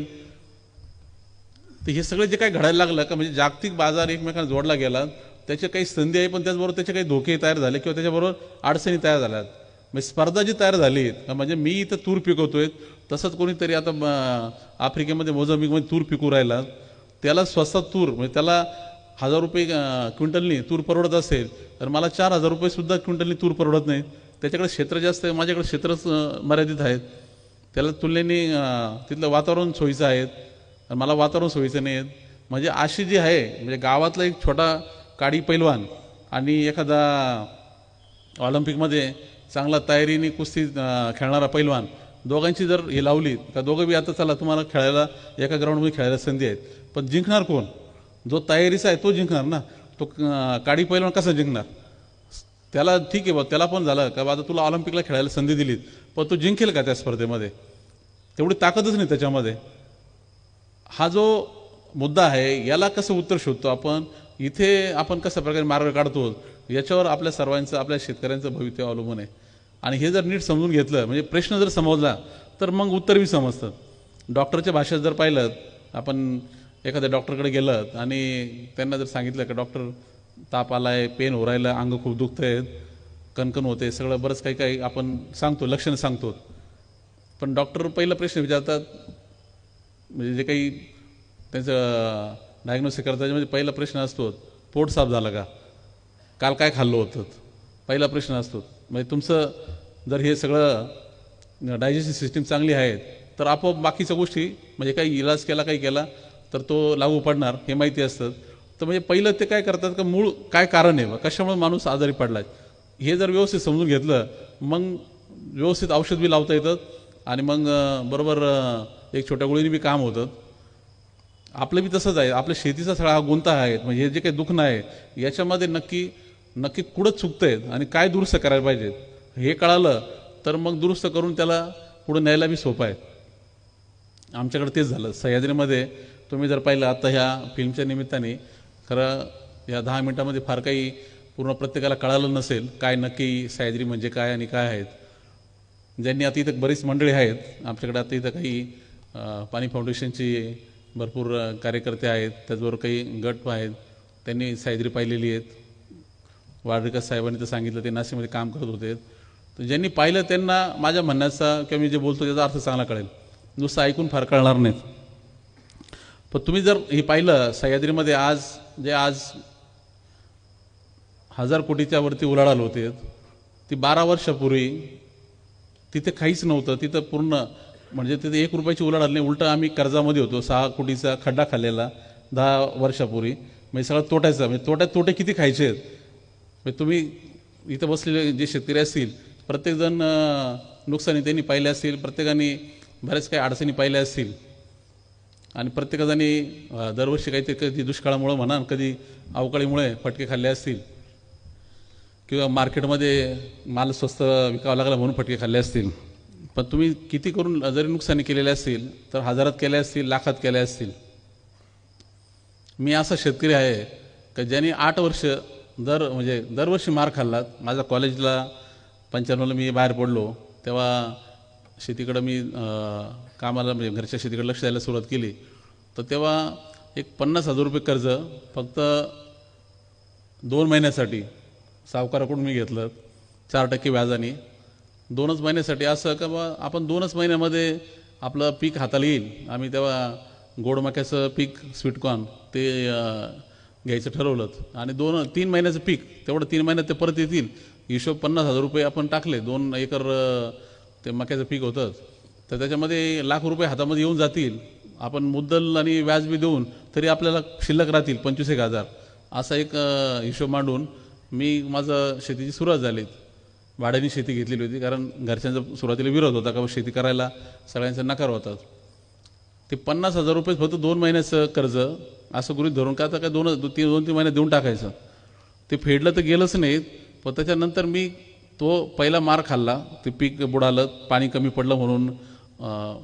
तर हे सगळं जे काही घडायला लागलं का म्हणजे जागतिक बाजार एकमेकांना जोडला गेला, त्याच्या काही संधी आहे पण त्याचबरोबर त्याचे काही धोके तयार झाले किंवा त्याच्याबरोबर अडचणी तयार झाल्यात. म्हणजे स्पर्धा जी तयार झाली म्हणजे मी इथं तूर पिकवतोय तसंच कोणीतरी आता आफ्रिकेमध्ये मोझांबिकमध्ये तूर पिकू राहिला, त्याला स्वस्तात तूर म्हणजे त्याला 1000 रुपये क्विंटलनी तूर परवडत असेल तर मला 4000 रुपये सुद्धा क्विंटलनी तूर परवडत नाही. त्याच्याकडे क्षेत्र जास्त आहे, माझ्याकडे क्षेत्रच मर्यादित आहेत. त्याला तुलनेने तिथलं वातावरण सोयीचं आहे, मला वातावरण सोयीचं नाही आहेत. म्हणजे अशी जी आहे म्हणजे गावातला एक छोटा काडी पैलवान आणि एखादा ऑलिम्पिकमध्ये चांगला तयारीने कुस्ती खेळणारा पैलवान, दोघांची जर हे लावली का दोघं बी आता चला तुम्हाला खेळायला एका ग्राउंडमध्ये खेळायला संधी आहेत, पण जिंकणार कोण? जो तयारीचा आहे तो जिंकणार ना. तो काडी पैलवान कसा जिंकणार? त्याला ठीक आहे बा, त्याला पण झालं का आता तुला ऑलिम्पिकला खेळायला संधी दिलीत, पण तो जिंकेल का त्या स्पर्धेमध्ये? तेवढी ताकदच नाही त्याच्यामध्ये. हा जो मुद्दा आहे याला कसं उत्तर शोधतो आपण, इथे आपण कशा प्रकारे मार्ग काढतो याच्यावर आपल्या सर्वांचं, आपल्या शेतकऱ्यांचं भवितव्य अवलंबून आहे. आणि हे जर नीट समजून घेतलं म्हणजे प्रश्न जर समजला तर मग उत्तर बी समजतं. डॉक्टरच्या भाषेत जर पाहिलं, आपण एखाद्या डॉक्टरकडे गेलं आणि त्यांना जर सांगितलं की डॉक्टर ताप आलाय, पेन हो राहिलं, अंग खूप दुखतं आहे, कणकण होते, सगळं बरंच काही काही आपण सांगतो, लक्षणं सांगतो. पण डॉक्टर पहिला प्रश्न विचारतात म्हणजे जे काही त्यांचं डायग्नोसिस करतात त्याच्यामध्ये पहिला प्रश्न असतो, पोट साफ झालं का? काल काय खाल्लं होतं? पहिला प्रश्न असतो. म्हणजे तुमचं जर हे सगळं डायजेस्टिव्ह सिस्टीम चांगली आहे तर आपोआप बाकीच्या गोष्टी म्हणजे काही इलाज केला काही केला तर तो लागू पडणार हे माहिती असतं. तर म्हणजे पहिलं ते काय करतात का मूळ काय कारण आहे, कशामुळे माणूस आजारी पडला आहे हे जर व्यवस्थित समजून घेतलं मग व्यवस्थित औषध बी लावता येतं आणि मग बरोबर एक छोट्या गोळीने बी काम होतं. आपलं बी तसंच आहे. आपल्या शेतीचा सगळा हा गुंता आहे. म्हणजे हे जे काही दुखणं आहे याच्यामध्ये नक्की कुठं चुकतं आहे आणि काय दुरुस्त करायला पाहिजे हे कळालं तर मग दुरुस्त करून त्याला पुढं न्यायला बी सोपं आहे. आमच्याकडे तेच झालं. सह्याद्रीमध्ये तुम्ही जर पाहिलं आता ह्या फिल्मच्या निमित्ताने, खरं या 10 मिनिटामध्ये फार काही पूर्ण प्रत्येकाला कळालं नसेल काय नक्की सह्याद्री म्हणजे काय आणि काय आहेत. ज्यांनी आता इथं बरीच मंडळी आहेत आपल्याकडे, आता इथं काही पाणी फाउंडेशनची भरपूर कार्यकर्ते आहेत, त्याचबरोबर काही गट आहेत, त्यांनी सह्याद्री पाहिलेली आहेत. वाडकर साहेबांनी तर सांगितलं ते नाशिकमध्ये काम करत होते. तर ज्यांनी पाहिलं त्यांना माझ्या म्हणण्याचा किंवा मी जे बोलतो त्याचा अर्थ चांगला कळेल, नुसतं ऐकून फार कळणार नाहीत. पण तुम्ही जर हे पाहिलं सह्याद्रीमध्ये आज 1000 कोटीच्या वरती उलाढाल होते, ती 12 वर्षापूर्वी तिथे काहीच नव्हतं. तिथं पूर्ण म्हणजे तिथे 1 रुपयाची उलाढाल नाही, उलटं आम्ही कर्जामध्ये होतो. 6 कोटीचा खड्डा खाल्लेला 10 वर्षापूर्वी. म्हणजे सगळं तोट्याचा, म्हणजे तोटे किती खायचे आहेत. म्हणजे तुम्ही इथं बसलेले जे शेतकरी असतील प्रत्येकजण नुकसानी त्यांनी पाहिले असतील, प्रत्येकाने बऱ्याच काही अडचणी पाहिल्या असतील आणि प्रत्येकाने दरवर्षी काहीतरी कधी दुष्काळामुळं म्हणा कधी अवकाळीमुळे फटके खाल्ले असतील किंवा मार्केटमध्ये माल स्वस्त विकावा लागला म्हणून फटके खाल्ले असतील. पण तुम्ही किती करून जरी नुकसानी केलेले असतील तर हजारात केले असतील, लाखात केले असतील. मी असा शेतकरी आहे की ज्यांनी 8 वर्ष दरवर्षी मार खाल्ला. माझ्या कॉलेजला 95ला मी बाहेर पडलो तेव्हा शेतीकडं मी कामाला म्हणजे घरच्या शेतीकडे लक्ष द्यायला सुरुवात केली तर तेव्हा एक 50,000 रुपये कर्ज फक्त 2 महिन्यासाठी सावकाराकडून मी घेतलं 4% व्याजाने 2च महिन्यासाठी. असं का बा आपण 2च महिन्यामध्ये आपलं पीक हाताला येईल. आम्ही तेव्हा गोड मक्याचं पीक स्वीटकॉर्न ते घ्यायचं ठरवलं आणि 2-3 महिन्याचं पीक तेवढं 3 महिन्यात ते परत येतील. हिशोब 50,000 रुपये आपण टाकले. 2 एकर ते मक्याचं पीक होतं, तर त्याच्यामध्ये लाख रुपये हातामध्ये येऊन जातील. आपण मुद्दल आणि व्याज बी देऊन तरी आपल्याला शिल्लक राहतील 25,000. असा एक हिशोब मांडून मी माझं शेतीची सुरुवात झाली. भाड्याने शेती घेतलेली होती, कारण घरच्यांचा सुरुवातीला विरोध होता का शेती करायला, सगळ्यांचा नकार होता. ते 50,000 रुपये फक्त 2 महिन्याचं कर्ज असं गृहीत धरून का आता काय 2-3 महिन्यात देऊन टाकायचं. ते फेडलं तर गेलंच नाही. पण त्याच्यानंतर मी तो पहिला मार खाल्ला. ते पीक बुडालं, पाणी कमी पडलं म्हणून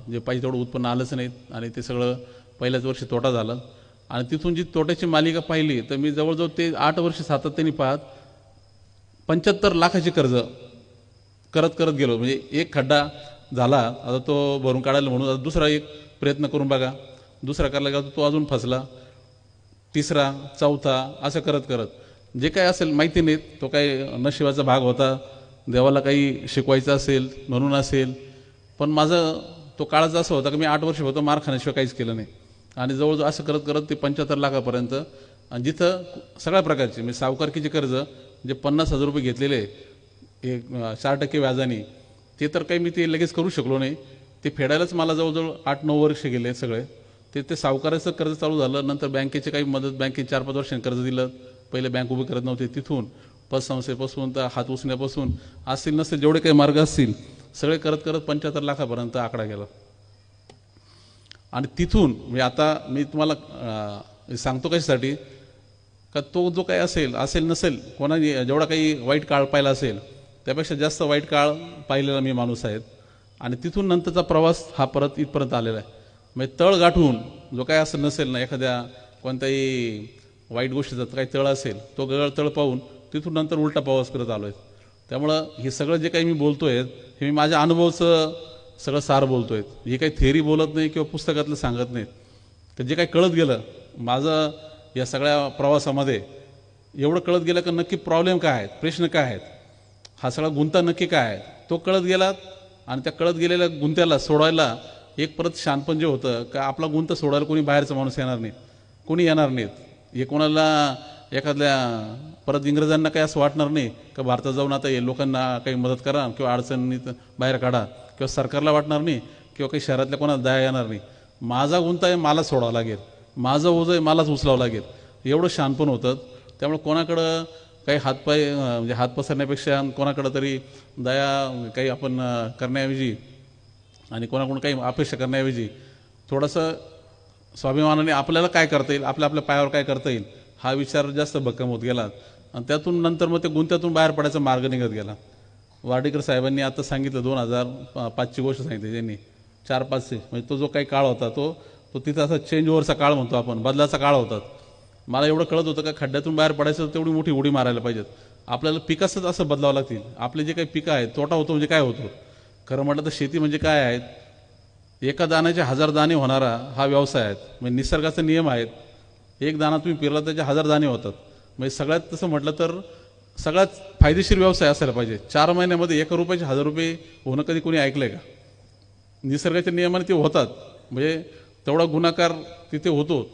जे पाहिजे तेवढं उत्पन्न आलंच नाही आणि ते सगळं पहिल्याच वर्षी तोटा झाला. आणि तिथून जी तोट्याची मालिका पाहिली तर मी जवळजवळ ते 8 वर्ष सातत्याने पाहत 75 लाखाचे कर्ज करत गेलो. म्हणजे एक खड्डा झाला, आता तो भरून काढायला म्हणून आता दुसरा एक प्रयत्न करून बघा. दुसरा करायला गेला तो अजून फसला. तिसरा, चौथा असं करत जे काय असेल माहिती नाही. तो काही नशिबाचा भाग होता, देवाला काही शिकवायचं असेल म्हणून असेल. पण माझं तो काळच असं होता की मी 8 वर्ष होतं मार खाण्याशिवाय काहीच केलं नाही. आणि जवळजवळ असं करत ते 75 लाखापर्यंत. आणि जिथं सगळ्या प्रकारचे म्हणजे सावकारकीचे कर्ज जे 50,000 रुपये घेतलेले एक 4% व्याजाने, ते तर काही मी ते लगेच करू शकलो नाही. ते फेडायलाच मला जवळजवळ 8-9 वर्ष गेले सगळे. ते सावकाराचं कर्ज चालू झालं. नंतर बँकेची काही मदत, बँकेने 4-5 वर्षांनी कर्ज दिलं. पहिले बँक उभी करत नव्हते. तिथून पतसंस्थेपासून तर हात उसण्यापासून असतील नसतील जेवढे काही मार्ग असतील सगळे करत 75 लाखापर्यंत आकडा गेला. आणि तिथून म्हणजे आता मी तुम्हाला सांगतो कशासाठी का तो जो काही असेल नसेल कोणाने जेवढा काही वाईट काळ पाहिला असेल त्यापेक्षा जास्त वाईट काळ पाहिलेला मी माणूस आहे. आणि तिथून नंतरचा प्रवास हा परत इथपर्यंत आलेला आहे. म्हणजे तळ गाठून जो काही असं नसेल ना, एखाद्या कोणत्याही वाईट गोष्टीचा काही तळ असेल तो तळ पाहून तिथून नंतर उलटा प्रवास करत आलो आहे. त्यामुळं हे सगळं जे काही मी बोलतो आहे हे मी माझ्या अनुभवाचं सगळं सार बोलतो आहे. हे काही थेअरी बोलत नाही किंवा पुस्तकातलं सांगत नाही. तर जे काही कळत गेलं माझं या सगळ्या प्रवासामध्ये एवढं कळत गेलं की नक्की प्रॉब्लेम काय आहेत, प्रश्न काय आहेत, हा सगळा गुंता नक्की काय आहे तो कळत गेला. आणि त्या कळत गेलेल्या गुंत्याला सोडवायला एक परत शानपण जे होतं का आपला गुंता सोडायला कोणी बाहेरचा माणूस येणार नाही, कोणी येणार नाहीत. हे कोणाला एखाद्या परत इंग्रजांना काही असं वाटणार नाही का भारतात जाऊन आता हे लोकांना काही मदत करा किंवा अडचणीत बाहेर काढा, किंवा सरकारला वाटणार नाही किंवा काही शहरातल्या कोणाला दया येणार नाही. माझा गुंता आहे मला सोडावं लागेल, माझं ओझं आहे मलाच उचलावं लागेल, एवढं शानपण होतं. त्यामुळे कोणाकडं काही हातपाय म्हणजे हात पसरण्यापेक्षा कोणाकडं तरी दया काही आपण करण्याऐवजी आणि कोणाकडून काही अपेक्षा करण्याऐवजी थोडंसं स्वाभिमानाने आपल्याला काय करता येईल, आपल्या पायावर काय करता येईल हा विचार जास्त भक्कम होत गेला. आणि त्यातून नंतर मग ते गुंत्यातून बाहेर पडायचा मार्ग निघत गेला. वाडेकर साहेबांनी आता सांगितलं 2005ची गोष्ट सांगितली त्यांनी, 4-5 म्हणजे तो जो काही काळ होता तो तिथं असा चेंज ओव्हरचा काळ म्हणतो आपण, बदलाचा काळ होता. मला एवढं कळत होतं का खड्ड्यातून बाहेर पडायचं तर तेवढी मोठी उडी मारायला पाहिजेत. आपल्याला पिकाचंच असं बदलावं लागतील. आपले जे काही पिकं आहेत तोटा होतो म्हणजे काय होतो, खरं म्हटलं तर शेती म्हणजे काय आहेत, एका दाण्याचे 1000 दाणे होणारा हा व्यवसाय आहे. म्हणजे निसर्गाचे नियम आहेत. एक दाणा तुम्ही पेरला त्याचे 1000 दाणे होतात. म्हणजे सगळ्यात तसं म्हटलं तर सगळ्यात फायदेशीर व्यवसाय असायला पाहिजे. 4 महिन्यामध्ये 1 रुपयाचे 1000 रुपये होणं कधी कोणी ऐकलंय का? निसर्गाच्या नियमाने ते होतात. म्हणजे तेवढा गुणाकार तिथे होतो.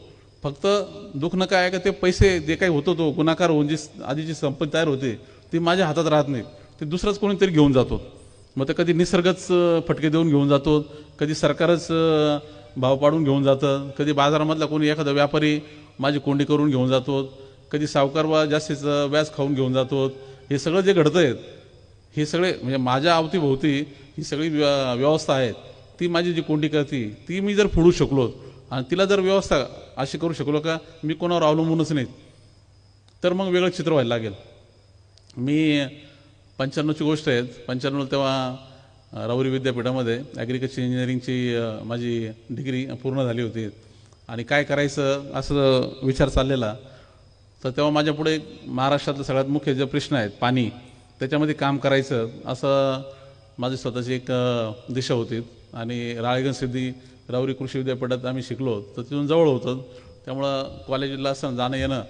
फक्त दुःख न काय आहे का ते पैसे जे काही होतो तो गुणाकार होऊन जी आधी जी संपत्ती तयार होते ती माझ्या हातात राहत नाही, ते दुसरंच कोणीतरी घेऊन जातो. मग ते कधी निसर्गच फटके देऊन घेऊन जातो, कधी सरकारच भाव पाडून घेऊन जातं, कधी बाजारामधला कोणी एखादा व्यापारी माझी कोंडी करून घेऊन जातो, कधी सावकार जास्तीचं व्याज खाऊन घेऊन जातो. हे सगळं जे घडतं आहे हे सगळे म्हणजे माझ्या अवतीभोवती ही सगळी व्यवस्था आहे. ती माझी जी कोंडी करते ती मी जर फोडू शकलो आणि तिला जर व्यवस्था अशी करू शकलो का मी कोणावर अवलंबूनच नाही, तर मग वेगळं चित्र व्हायला लागेल. मी 95ची गोष्ट आहे. 95 तेव्हा राऊरी विद्यापीठामध्ये ॲग्रिकल्चर इंजिनिअरिंगची माझी डिग्री पूर्ण झाली होती आणि काय करायचं असं विचार चाललेला. तर तेव्हा माझ्यापुढे महाराष्ट्रातलं सगळ्यात मुख्य जे प्रश्न आहेत पाणी, त्याच्यामध्ये काम करायचं असं माझी स्वतःची एक दिशा होती. आणि राळेगण सिद्धी राऊरी कृषी विद्यापीठात आम्ही शिकलो तर तिथून जवळ होतं. त्यामुळं कॉलेजला असं जाणं येणं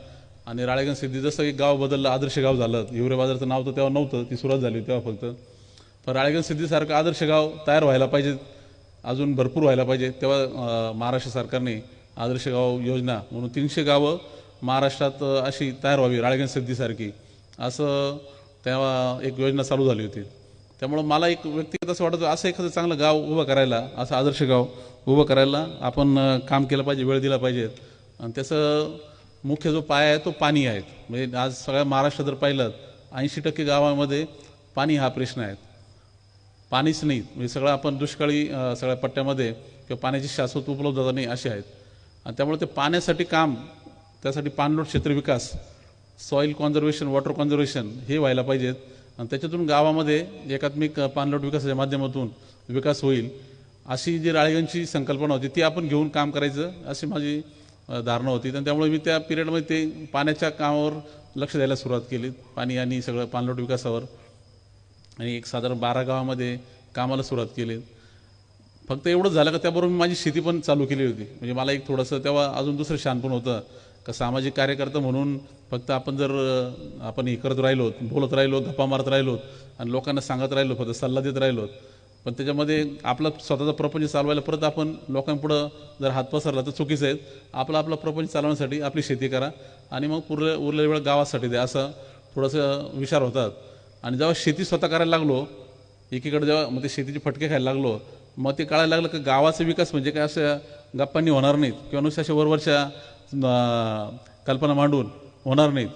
आणि राळेगण सिद्धी जसं एक गाव बदललं, आदर्श गाव झालं. हिवरे बाजारचं नाव तर तेव्हा नव्हतं, ती सुरुवात झाली तेव्हा फक्त. पण राळेगण सिद्धीसारखं आदर्श गाव तयार व्हायला पाहिजे, अजून भरपूर व्हायला पाहिजे. तेव्हा महाराष्ट्र सरकारने आदर्श गाव योजना म्हणून 300 गावं महाराष्ट्रात अशी तयार व्हावी राळेगण सिद्धीसारखी, असं तेव्हा एक योजना चालू झाली होती. त्यामुळं मला एक व्यक्तिगत असं वाटतं, असं एखादं चांगलं गाव उभं करायला, असं आदर्श गाव उभं करायला आपण काम केलं पाहिजे, वेळ दिला पाहिजे. आणि त्याचं मुख्य जो पाया आहे तो पाणी आहे. म्हणजे आज सगळ्या महाराष्ट्रात जर पाहिलं 80% गावामध्ये पाणी हा प्रश्न आहे. पाणीच नाही, म्हणजे सगळं आपण दुष्काळी सगळ्या पट्ट्यामध्ये किंवा पाण्याची शाश्वत उपलब्धता नाही अशी आहेत. आणि त्यामुळे ते पाण्यासाठी काम, त्यासाठी पाणलोट क्षेत्र विकास, सॉईल कॉन्झर्वेशन, वॉटर कॉन्झर्वेशन हे व्हायला पाहिजेत. आणि त्याच्यातून गावामध्ये एकात्मिक पाणलोट विकासाच्या माध्यमातून विकास होईल, अशी जी राळेगणची संकल्पना होती ती आपण घेऊन काम करायचं अशी माझी धारणा होती. आणि त्यामुळे मी त्या पिरियडमध्ये ते पाण्याच्या कामावर लक्ष द्यायला सुरुवात केली, पाणी आणि सगळं पाणलोट विकासावर. आणि एक साधारण 12 गावामध्ये कामाला सुरुवात केली. फक्त एवढंच झालं का त्याबरोबर मी माझी शेती पण चालू केली होती. म्हणजे मला एक थोडंसं तेव्हा अजून दुसरं शहाणपण होतं का सामाजिक कार्यकर्ता म्हणून फक्त आपण जर आपण हे करत राहिलो, बोलत राहिलो, गप्पा मारत राहिलो आणि लोकांना सांगत राहिलो, फक्त सल्ला देत राहिलो, पण त्याच्यामध्ये आपला स्वतःचा प्रपंच चालवायला परत आपण लोकांपुढं जर हात पसरला तर चुकीचं आहे. आपला प्रपंच चालवण्यासाठी आपली शेती करा आणि मग उरलेल्या वेळ गावासाठी द्या, असं थोडंसं विचार होतात. आणि जेव्हा शेती स्वतः करायला लागलो, एकीकडे जेव्हा मग ते शेतीचे फटके खायला लागलो, मग ते कळायला लागलं की गावाचा विकास म्हणजे काय अशा गप्पांनी होणार नाहीत किंवा नुसत्या अशा वरवरच्या कल्पना मांडून होणार नाहीत.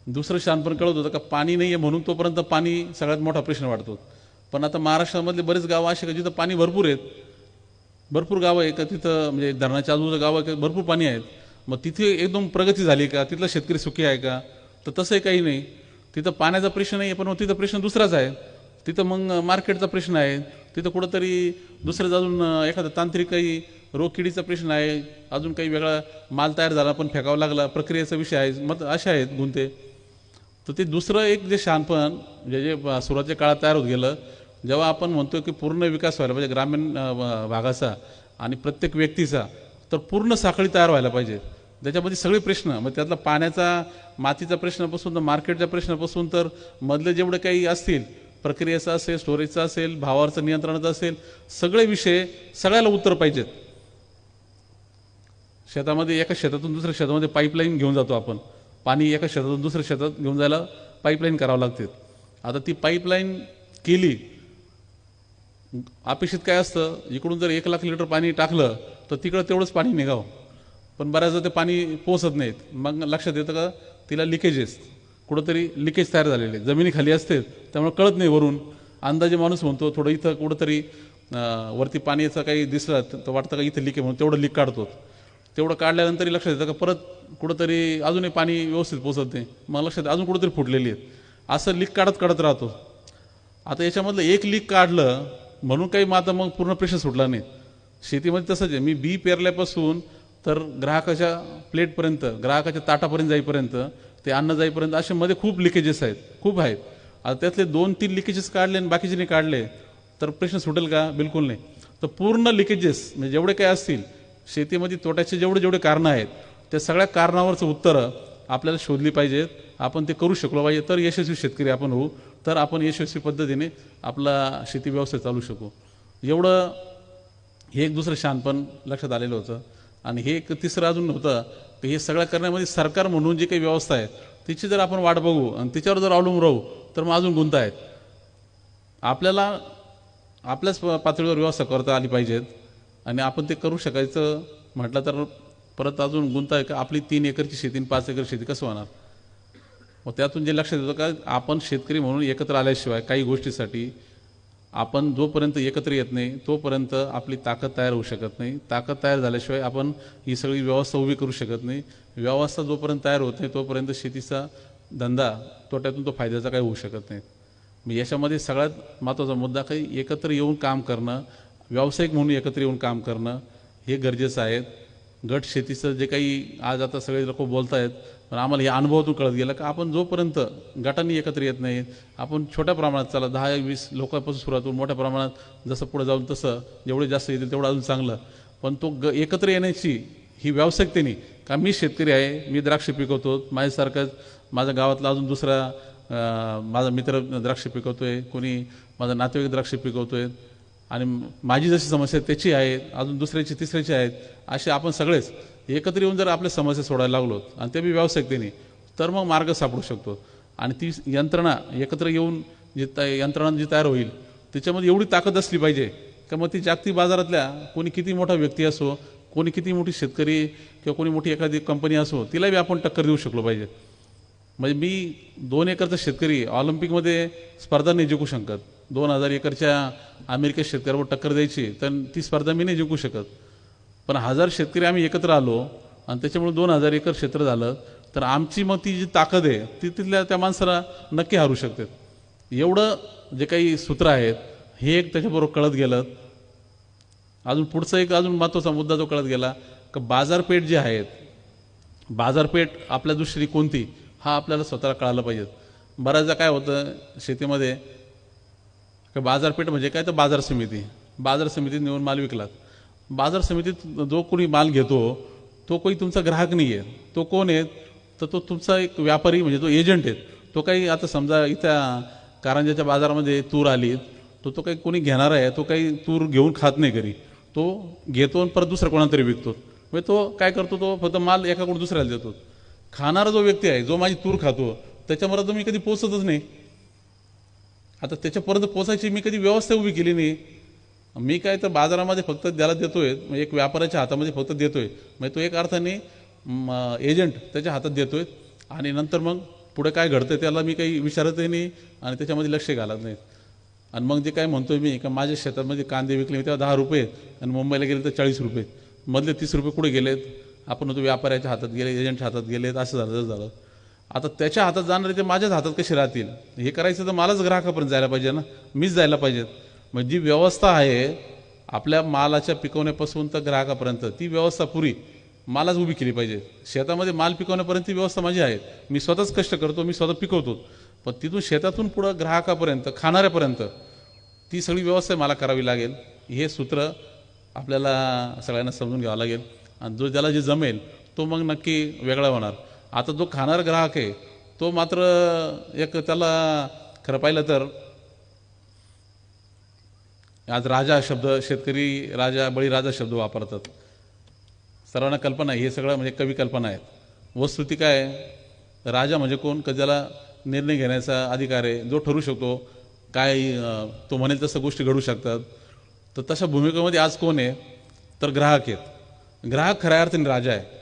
दुसरं शहाणपण कळत होतं का पाणी नाही आहे म्हणून तोपर्यंत पाणी सगळ्यात मोठा प्रश्न वाटतो. पण आता महाराष्ट्रामधले बरेच गावं असे का जिथं पाणी भरपूर आहेत, भरपूर गावं आहे का तिथं, म्हणजे धरणाच्या आजूबाजूला गावं आहे का भरपूर पाणी आहेत, मग तिथे एकदम प्रगती झाली का, तिथला शेतकरी सुखी आहे का, तर तसंही काही नाही. तिथं पाण्याचा प्रश्न नाही आहे, पण मग तिथं प्रश्न दुसराच आहे. तिथं मग मार्केटचा प्रश्न आहे, तिथं कुठंतरी दुसरं अजून एखादा तांत्रिक काही रोगकिडीचा प्रश्न आहे, अजून काही वेगळा माल तयार झाला पण फेकावा लागला, प्रक्रियेचा विषय आहे, मग असे आहेत गुंते. तर ते दुसरं एक जे शहाणपण जे सुरुवातीच्या काळात तयार होत गेलं, जेव्हा आपण म्हणतो की पूर्ण विकास व्हायला पाहिजे ग्रामीण भागाचा आणि प्रत्येक व्यक्तीचा, तर पूर्ण साखळी तयार व्हायला पाहिजे. त्याच्यामध्ये सगळे प्रश्न, मग त्यातला पाण्याचा, मातीचा प्रश्नापासून तर मार्केटच्या प्रश्नापासून तर मधले जेवढे काही असतील, प्रक्रियेचा असेल, स्टोरेजचा असेल, भावावरचं नियंत्रणाचा असेल, सगळे विषय सगळ्याला उत्तर पाहिजेत. शेतामध्ये एका शेतातून दुसऱ्या शेतामध्ये पाईपलाईन घेऊन जातो आपण, पाणी एका शेतातून दुसऱ्या शेतात घेऊन जायला पाईपलाईन करावं लागते. आता ती पाईपलाईन केली, अपेक्षित काय असतं, इकडून जर 1 लाख लिटर पाणी टाकलं तर तिकडं तेवढंच पाणी निघावं, पण बऱ्याचदा ते पाणी पोचत नाहीत. मग लक्षात येतं का तिला लिकेजेस, कुठंतरी लिकेज तयार झालेले, जमिनीखाली असते, त्यामुळे कळत नाही. वरून अंदाजे माणूस म्हणतो थोडं इथं कुठंतरी वरती पाण्याचं काही दिसलं तर वाटतं का इथं लीक आहे म्हणून तेवढं लीक काढतो. तेवढं काढल्यानंतर लक्षात येतं का परत कुठंतरी अजूनही पाणी व्यवस्थित पोचत नाही, मग लक्षात अजून कुठंतरी फुटलेली आहेत, असं लीक काढत राहतो. आता याच्यामधलं एक लीक काढलं म्हणून काही मग पूर्ण प्रश्न सुटला नाही. शेतीमध्ये तसंच आहे, मी बी पेरल्यापासून तर ग्राहकाच्या प्लेटपर्यंत, ग्राहकाच्या ताटापर्यंत जाईपर्यंत, ते अन्न जाईपर्यंत असे मध्ये खूप लिकेजेस आहेत, खूप आहेत. आता त्यातले 2-3 लिकेजेस काढले आणि बाकीचे नाही काढले तर प्रश्न सुटेल का? बिलकुल नाही. तर पूर्ण लिकेजेस म्हणजे जेवढे काय असतील शेतीमध्ये तोट्याचे जेवढे कारणं आहेत, त्या सगळ्या कारणावरचं उत्तरं आपल्याला शोधली पाहिजेत. आपण ते करू शकलो पाहिजे, तर यशस्वी शेतकरी आपण होऊ, तर आपण यशस्वी पद्धतीने आपला शेती व्यवसाय चालू शकू. एवढं हे एक दुसरं शहाणपण लक्षात आलेलं होतं. आणि हे एक तिसरं अजून होतं की हे सगळं करण्यामध्ये सरकार म्हणून जी काही व्यवस्था आहे तिची जर आपण वाट बघू आणि तिच्यावर जर अवलंबून राहू तर मग अजून गुंता आहेत. आपल्याला आपल्याच पातळीवर व्यवस्था करता आली पाहिजेत आणि आपण ते करू शकायचं म्हटलं तर परत अजून गुंता आहे का आपली 3 एकरची शेती 5 एकर शेती कसं होणार. मग त्यातून जे लक्षात येतं का आपण शेतकरी म्हणून एकत्र आल्याशिवाय काही गोष्टीसाठी आपण जोपर्यंत एकत्र येत नाही तोपर्यंत आपली ताकद तयार होऊ शकत नाही. ताकद तयार झाल्याशिवाय आपण ही सगळी व्यवस्था उभी करू शकत नाही. व्यवस्था जोपर्यंत तयार होत नाही तोपर्यंत शेतीचा धंदा तोट्यातून तो फायद्याचा काही होऊ शकत नाही. मग याच्यामध्ये सगळ्यात महत्त्वाचा मुद्दा काही एकत्र येऊन काम करणं, व्यावसायिक म्हणून एकत्र येऊन काम करणं हे गरजेचं आहे. गट शेतीचं जे काही आज आता सगळे लोक बोलत आहेत, पण आम्हाला हे अनुभवातून कळत गेलं की आपण जोपर्यंत गटांनी एकत्र येत नाही, आपण छोट्या प्रमाणात चला 10-20 लोकांपासून सुरुवात होऊन मोठ्या प्रमाणात जसं पुढे जाऊन तसं जेवढे जास्त येतील तेवढं अजून चांगलं. पण तो एकत्र येण्याची ही व्यावसायिकतेने का मी शेतकरी आहे, मी द्राक्ष पिकवतो, माझ्यासारखंच माझ्या गावातला अजून दुसरा माझा मित्र द्राक्ष पिकवतोय, कोणी माझा नातेवाईक द्राक्ष पिकवतोय आणि माझी जशी समस्या त्याची आहे, अजून दुसऱ्याची तिसऱ्याची आहेत, असे आपण सगळेच एकत्र येऊन जर आपल्या समस्या सोडायला लागलो आणि ते बी व्यावसायिकतेने, तर मग मार्ग सापडू शकतो. आणि ती यंत्रणा एकत्र येऊन यंत्रणा जी तयार होईल त्याच्यामध्ये एवढी ताकद असली पाहिजे का मग ती जागतिक बाजारातल्या कोणी किती मोठा व्यक्ती असो, कोणी किती मोठी शेतकरी किंवा कोणी मोठी एखादी कंपनी असो, तिला बी आपण टक्कर देऊ शकलो पाहिजे. म्हणजे मी 2 एकरचा शेतकरी ऑलिम्पिकमध्ये स्पर्धा नाही जिंकू शकत, 2000 एकरच्या अमेरिकेत शेतकऱ्यावर टक्कर द्यायची तर ती स्पर्धा मी नाही जिंकू शकत. पण 1000 शेतकरी आम्ही एकत्र आलो आणि त्याच्यामुळे 2000 एकर क्षेत्र झालं, तर आमची मग ती जी ताकद आहे ती तिथल्या त्या माणसाला नक्की हरू शकते. एवढं जे काही सूत्र आहेत हे एक त्याच्याबरोबर कळत गेलं. अजून पुढचा एक अजून महत्त्वाचा मुद्दा जो कळत गेला की बाजारपेठ जी आहेत, बाजारपेठ आपल्या दृष्टीने कोणती हा आपल्याला स्वतःला कळायला पाहिजे. बऱ्याचदा काय होतं शेतीमध्ये की बाजारपेठ म्हणजे काय, तर बाजार समितीत नेऊन माल विकलात. बाजार समितीत जो कोणी माल घेतो तो कोणी तुमचा ग्राहक नाही आहे, तो कोण आहे, तर तो तुमचा एक व्यापारी म्हणजे तो एजंट आहे. तो काही आता समजा इथं कारंजाच्या बाजारामध्ये तूर आली, तो काही कोणी घेणार आहे, तो काही तूर घेऊन खात नाही घरी, तो घेतो आणि परत दुसरा कोणाला तरी विकतो. म्हणजे तो काय करतो, तो फक्त माल एकाकडून दुसऱ्याला देतो. खाणारा जो व्यक्ती आहे, जो माझी तूर खातो, त्याच्यापर्यंत मी कधी पोचतच नाही. आता त्याच्यापर्यंत पोचायची मी कधी व्यवस्था उभी केली नाही. मी काय तर बाजारामध्ये फक्त त्याला देतोय, म्हणजे एक व्यापाऱ्याच्या हातामध्ये फक्त देतोय, म्हणजे तो एक अर्थाने एजंट त्याच्या हातात देतोय. आणि नंतर मग पुढे काय घडतं त्याला मी काही विचारतही नाही आणि त्याच्यामध्ये लक्ष घालत नाही. आणि मग जे काय म्हणतोय मी का माझ्या शेतामध्ये कांदे विकले तेव्हा 10 रुपये आणि मुंबईला गेले तर 40 रुपये, मधले 30 रुपये कुठे गेलेत, आपण तो व्यापाऱ्याच्या हातात गेले, एजंटच्या हातात गेलेत, असं झालं. आता त्याच्या हातात जाणारे ते माझ्याच हातात कसे राहतील? हे करायचं तर मलाच ग्राहकापर्यंत जायला पाहिजे ना, मीच जायला पाहिजेत. म्हणजे जी व्यवस्था आहे आपल्या मालाच्या पिकवण्यापासून तर ग्राहकापर्यंत, ती व्यवस्था पुरी मालाच उभी केली पाहिजे. शेतामध्ये माल पिकवण्यापर्यंत ती व्यवस्था माझी आहे, मी स्वतःच कष्ट करतो, मी स्वतः पिकवतो. पण तिथून शेतातून पुढं ग्राहकापर्यंत, खाणाऱ्यापर्यंत ती सगळी व्यवस्था मला करावी लागेल. हे सूत्र आपल्याला सगळ्यांना समजून घ्यावं लागेल आणि जो ज्याला जे जमेल तो मग नक्की वेगळा होणार. आता जो खाणारा ग्राहक आहे तो मात्र एक त्याला खरं पाहिलं तर आज राजा शब्द, शेतकरी राजा, बळीराजा शब्द वापरतात. सर्वांना कल्पना आहे, हे सगळं म्हणजे कवी कल्पना आहेत. वस्तुस्थिती काय आहे, राजा म्हणजे कोण, का ज्याला निर्णय घेण्याचा अधिकार आहे, जो ठरवू शकतो काय तो म्हणेल तसं गोष्टी घडू शकतात. तर तशा भूमिकेमध्ये आज कोण आहे, तर ग्राहक आहेत. ग्राहक खऱ्या अर्थाने राजा आहे.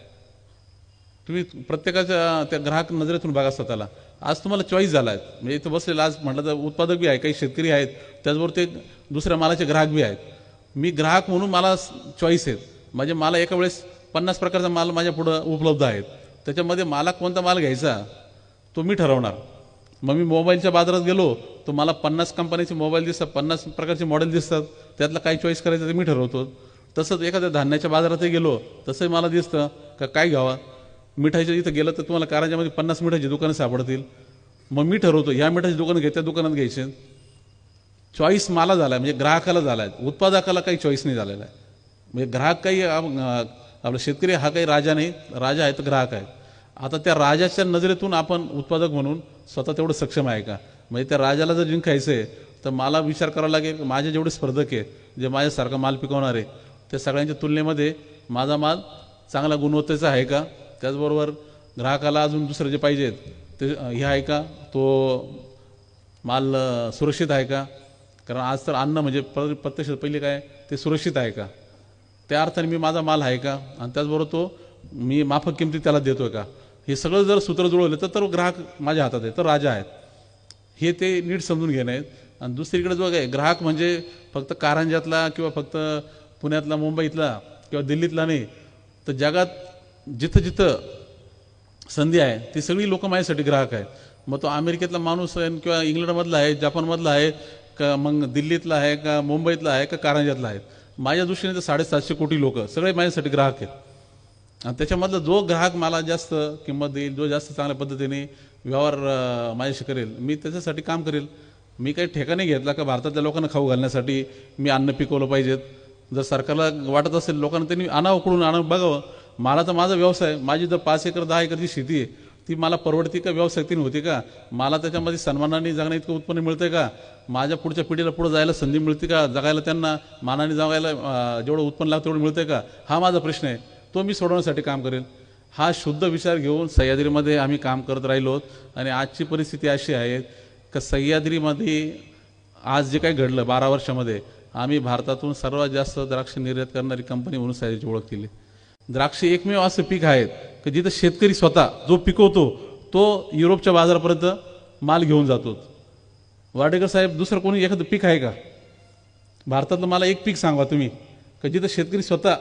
तुम्ही प्रत्येकाच्या त्या ग्राहक नजरेतून बघा स्वतःला. आज तुम्हाला चॉईस झाला आहे, म्हणजे इथं बसलेला आज म्हटलं तर उत्पादक बी आहे, काही शेतकरी आहेत, त्याचबरोबर ते दुसऱ्या मालाचे ग्राहक बी आहेत. मी ग्राहक म्हणून मला चॉईस आहेत, म्हणजे मला एका वेळेस 50 प्रकारचा माल माझ्या पुढं उपलब्ध आहेत. त्याच्यामध्ये मला कोणता माल घ्यायचा तो मी ठरवणार. मग मी मोबाईलच्या बाजारात गेलो तर मला 50 कंपन्याचे मोबाईल दिसतात, 50 प्रकारचे मॉडेल दिसतात, त्यातलं काय चॉईस करायचं ते मी ठरवतो. तसंच एखाद्या धान्याच्या बाजारातही गेलो तसंही मला दिसतं का काय घ्यावा. मिठाईच्या इथं गेलं तर तुम्हाला कारंजामध्ये 50 मिठाईची दुकानं सापडतील, मग मी ठरवतो ह्या मिठाईची दुकानं घ्या, त्या दुकानात घ्यायचे. चॉईस मला झाला आहे, म्हणजे ग्राहकाला झाला आहे, उत्पादकाला काही चॉईस नाही झालेला आहे. म्हणजे ग्राहक काही आपला शेतकरी हा काही राजा नाही, राजा आहे तर ग्राहक आहे. आता त्या राजाच्या नजरेतून आपण उत्पादक म्हणून स्वतः तेवढं सक्षम आहे का? म्हणजे त्या राजाला जर जिंकायचं आहे तर मला विचार करावा लागेल माझे जेवढे स्पर्धक आहे, जे माझ्यासारखा माल पिकवणार आहे, त्या सगळ्यांच्या तुलनेमध्ये माझा माल चांगला गुणवत्तेचा आहे का, त्याचबरोबर ग्राहकाला अजून दुसरं जे पाहिजेत ते हे आहे का, तो माल सुरक्षित आहे का. कारण आज तर अन्न म्हणजे प्रत्यक्ष पहिले काय ते सुरक्षित आहे का, त्या अर्थाने मी माझा माल आहे का, आणि त्याचबरोबर तो मी माफक किमतीत त्याला देतोय का. हे सगळं जर सूत्र जुळवलं तर ग्राहक माझ्या हातात आहे, तर राजा आहेत. हे ते नीट समजून घेणं आहेत. आणि दुसरीकडे जो काय ग्राहक म्हणजे फक्त कारंजातला किंवा फक्त पुण्यातला, मुंबईतला किंवा दिल्लीतला नाही, तर जगात जिथं जिथं संधी आहे ती सगळी लोकं माझ्यासाठी ग्राहक आहेत. मग तो अमेरिकेतला माणूस आहे किंवा इंग्लंडमधला आहे, जपानमधला आहे का, मग दिल्लीतला आहे का, मुंबईतला आहे का, कारंजातला आहे, माझ्या दृष्टीने तर 750 कोटी लोक सगळे माझ्यासाठी ग्राहक आहेत. आणि त्याच्यामधला जो ग्राहक मला जास्त किंमत देईल, जो जास्त चांगल्या पद्धतीने व्यवहार माझ्याशी करेल, मी त्याच्यासाठी काम करेल. मी काही ठेका घेतला का भारतातल्या लोकांना खाऊ घालण्यासाठी मी अन्न पिकवलं पाहिजेत. जर सरकारला वाटत असेल लोकांना त्यांनी आणावं, उकडून आणावं बघावं, मला तर माझा व्यवसाय, माझी जर 5 एकर 10 एकरची शेती आहे, ती मला परवडती का, व्यवसायातीन होती का, मला त्याच्यामध्ये सन्मानाने जगण्या इतकं उत्पन्न मिळतंय का, माझ्या पुढच्या पिढीला पुढे जायला संधी मिळते का, जगायला त्यांना मानाने जगायला जेवढं उत्पन्न लागतं तेवढं मिळतंय का, हा माझा प्रश्न आहे. तो मी सोडवण्यासाठी काम करेल. हा शुद्ध विचार घेऊन सह्याद्रीमध्ये आम्ही काम करत राहिलो. आणि आजची परिस्थिती अशी आहे की सह्याद्रीमध्ये आज जे काही घडलं 12 वर्षामध्ये, आम्ही भारतातून सर्वात जास्त द्राक्ष निर्यात करणारी कंपनी म्हणून सह्याद्रीची ओळख केली. द्राक्ष एकमेव असं पीक आहे की जिथं शेतकरी स्वतः जो पिकवतो तो युरोपच्या बाजारापर्यंत माल घेऊन जातो. वाडेकर साहेब, दुसरं कोणी एखादं पीक आहे का भारतातलं? मला एक पीक सांगा तुम्ही की जिथं शेतकरी स्वतः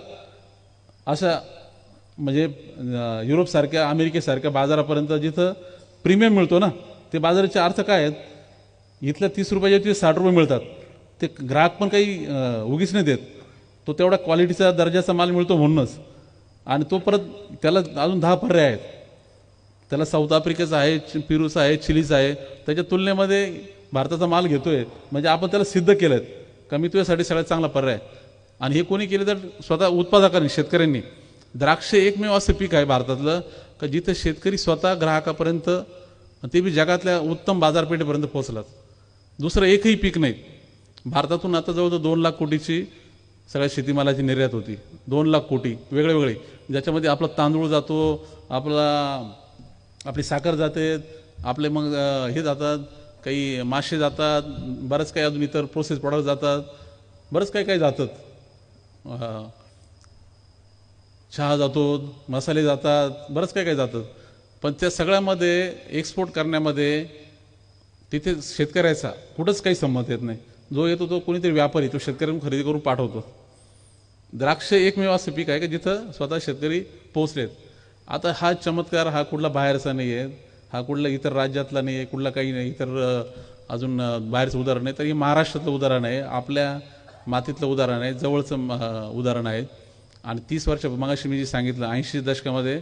अशा म्हणजे युरोपसारख्या अमेरिकेसारख्या बाजारापर्यंत जिथं प्रीमियम मिळतो ना, ते बाजाराचे अर्थ काय आहेत? इथल्या 30 रुपयाचे तिथे 60 रुपये मिळतात. ते ग्राहक पण काही उगीच नाही देत, तो तेवढा क्वालिटीचा दर्जाचा माल मिळतो म्हणूनच. आणि तो परत त्याला अजून 10 पर्याय आहेत. त्याला साऊथ आफ्रिकेचा आहे, पेरूचा आहे, चिलीचा आहे. त्याच्या तुलनेमध्ये भारताचा माल घेतोय म्हणजे आपण त्याला सिद्ध केलं का मी तुझ्यासाठी सगळ्यात चांगला पर्याय. आणि हे कोणी केले तर स्वतः उत्पादकांनी, शेतकऱ्यांनी. द्राक्ष एकमेव असं पीक आहे भारतातलं का जिथं शेतकरी स्वतः ग्राहकापर्यंत, ते बी जगातल्या उत्तम बाजारपेठेपर्यंत पोहोचलात. दुसरं एकही पीक नाही. भारतातून आता जवळजवळ 2 लाख कोटीची सगळ्या शेतीमालाची निर्यात होती. 2 लाख कोटी वेगळे वेगळे, ज्याच्यामध्ये आपला तांदूळ जातो, आपली साखर जाते, आपले मग हे जातात, काही मासे जातात, बरंच काही अजून इतर प्रोसेस प्रोडक्ट जातात, बरंच काही काही जातात, चहा जातो, मसाले जातात, बरंच काही काही जातात. पण त्या सगळ्यामध्ये एक्सपोर्ट करण्यामध्ये तिथे शेतकऱ्याचा कुठंच काही संमत येत नाही. जो येतो तो कोणीतरी व्यापारी, तो शेतकऱ्यांकडून खरेदी करून पाठवतो. द्राक्ष एकमेव असं पीक आहे की जिथं स्वतः शेतकरी पोहोचलेत. आता हा चमत्कार हा कुठला बाहेरचा नाही आहे, हा कुठला इतर राज्यातला नाही आहे, कुठला काही नाही, इतर अजून बाहेरचं उदाहरण नाही, तर हे महाराष्ट्रातलं उदाहरण आहे, आपल्या मातीतलं उदाहरण आहे, जवळचं उदाहरण आहे. आणि 30 वर्ष मगाशी मी जे सांगितलं 80 दशकामध्ये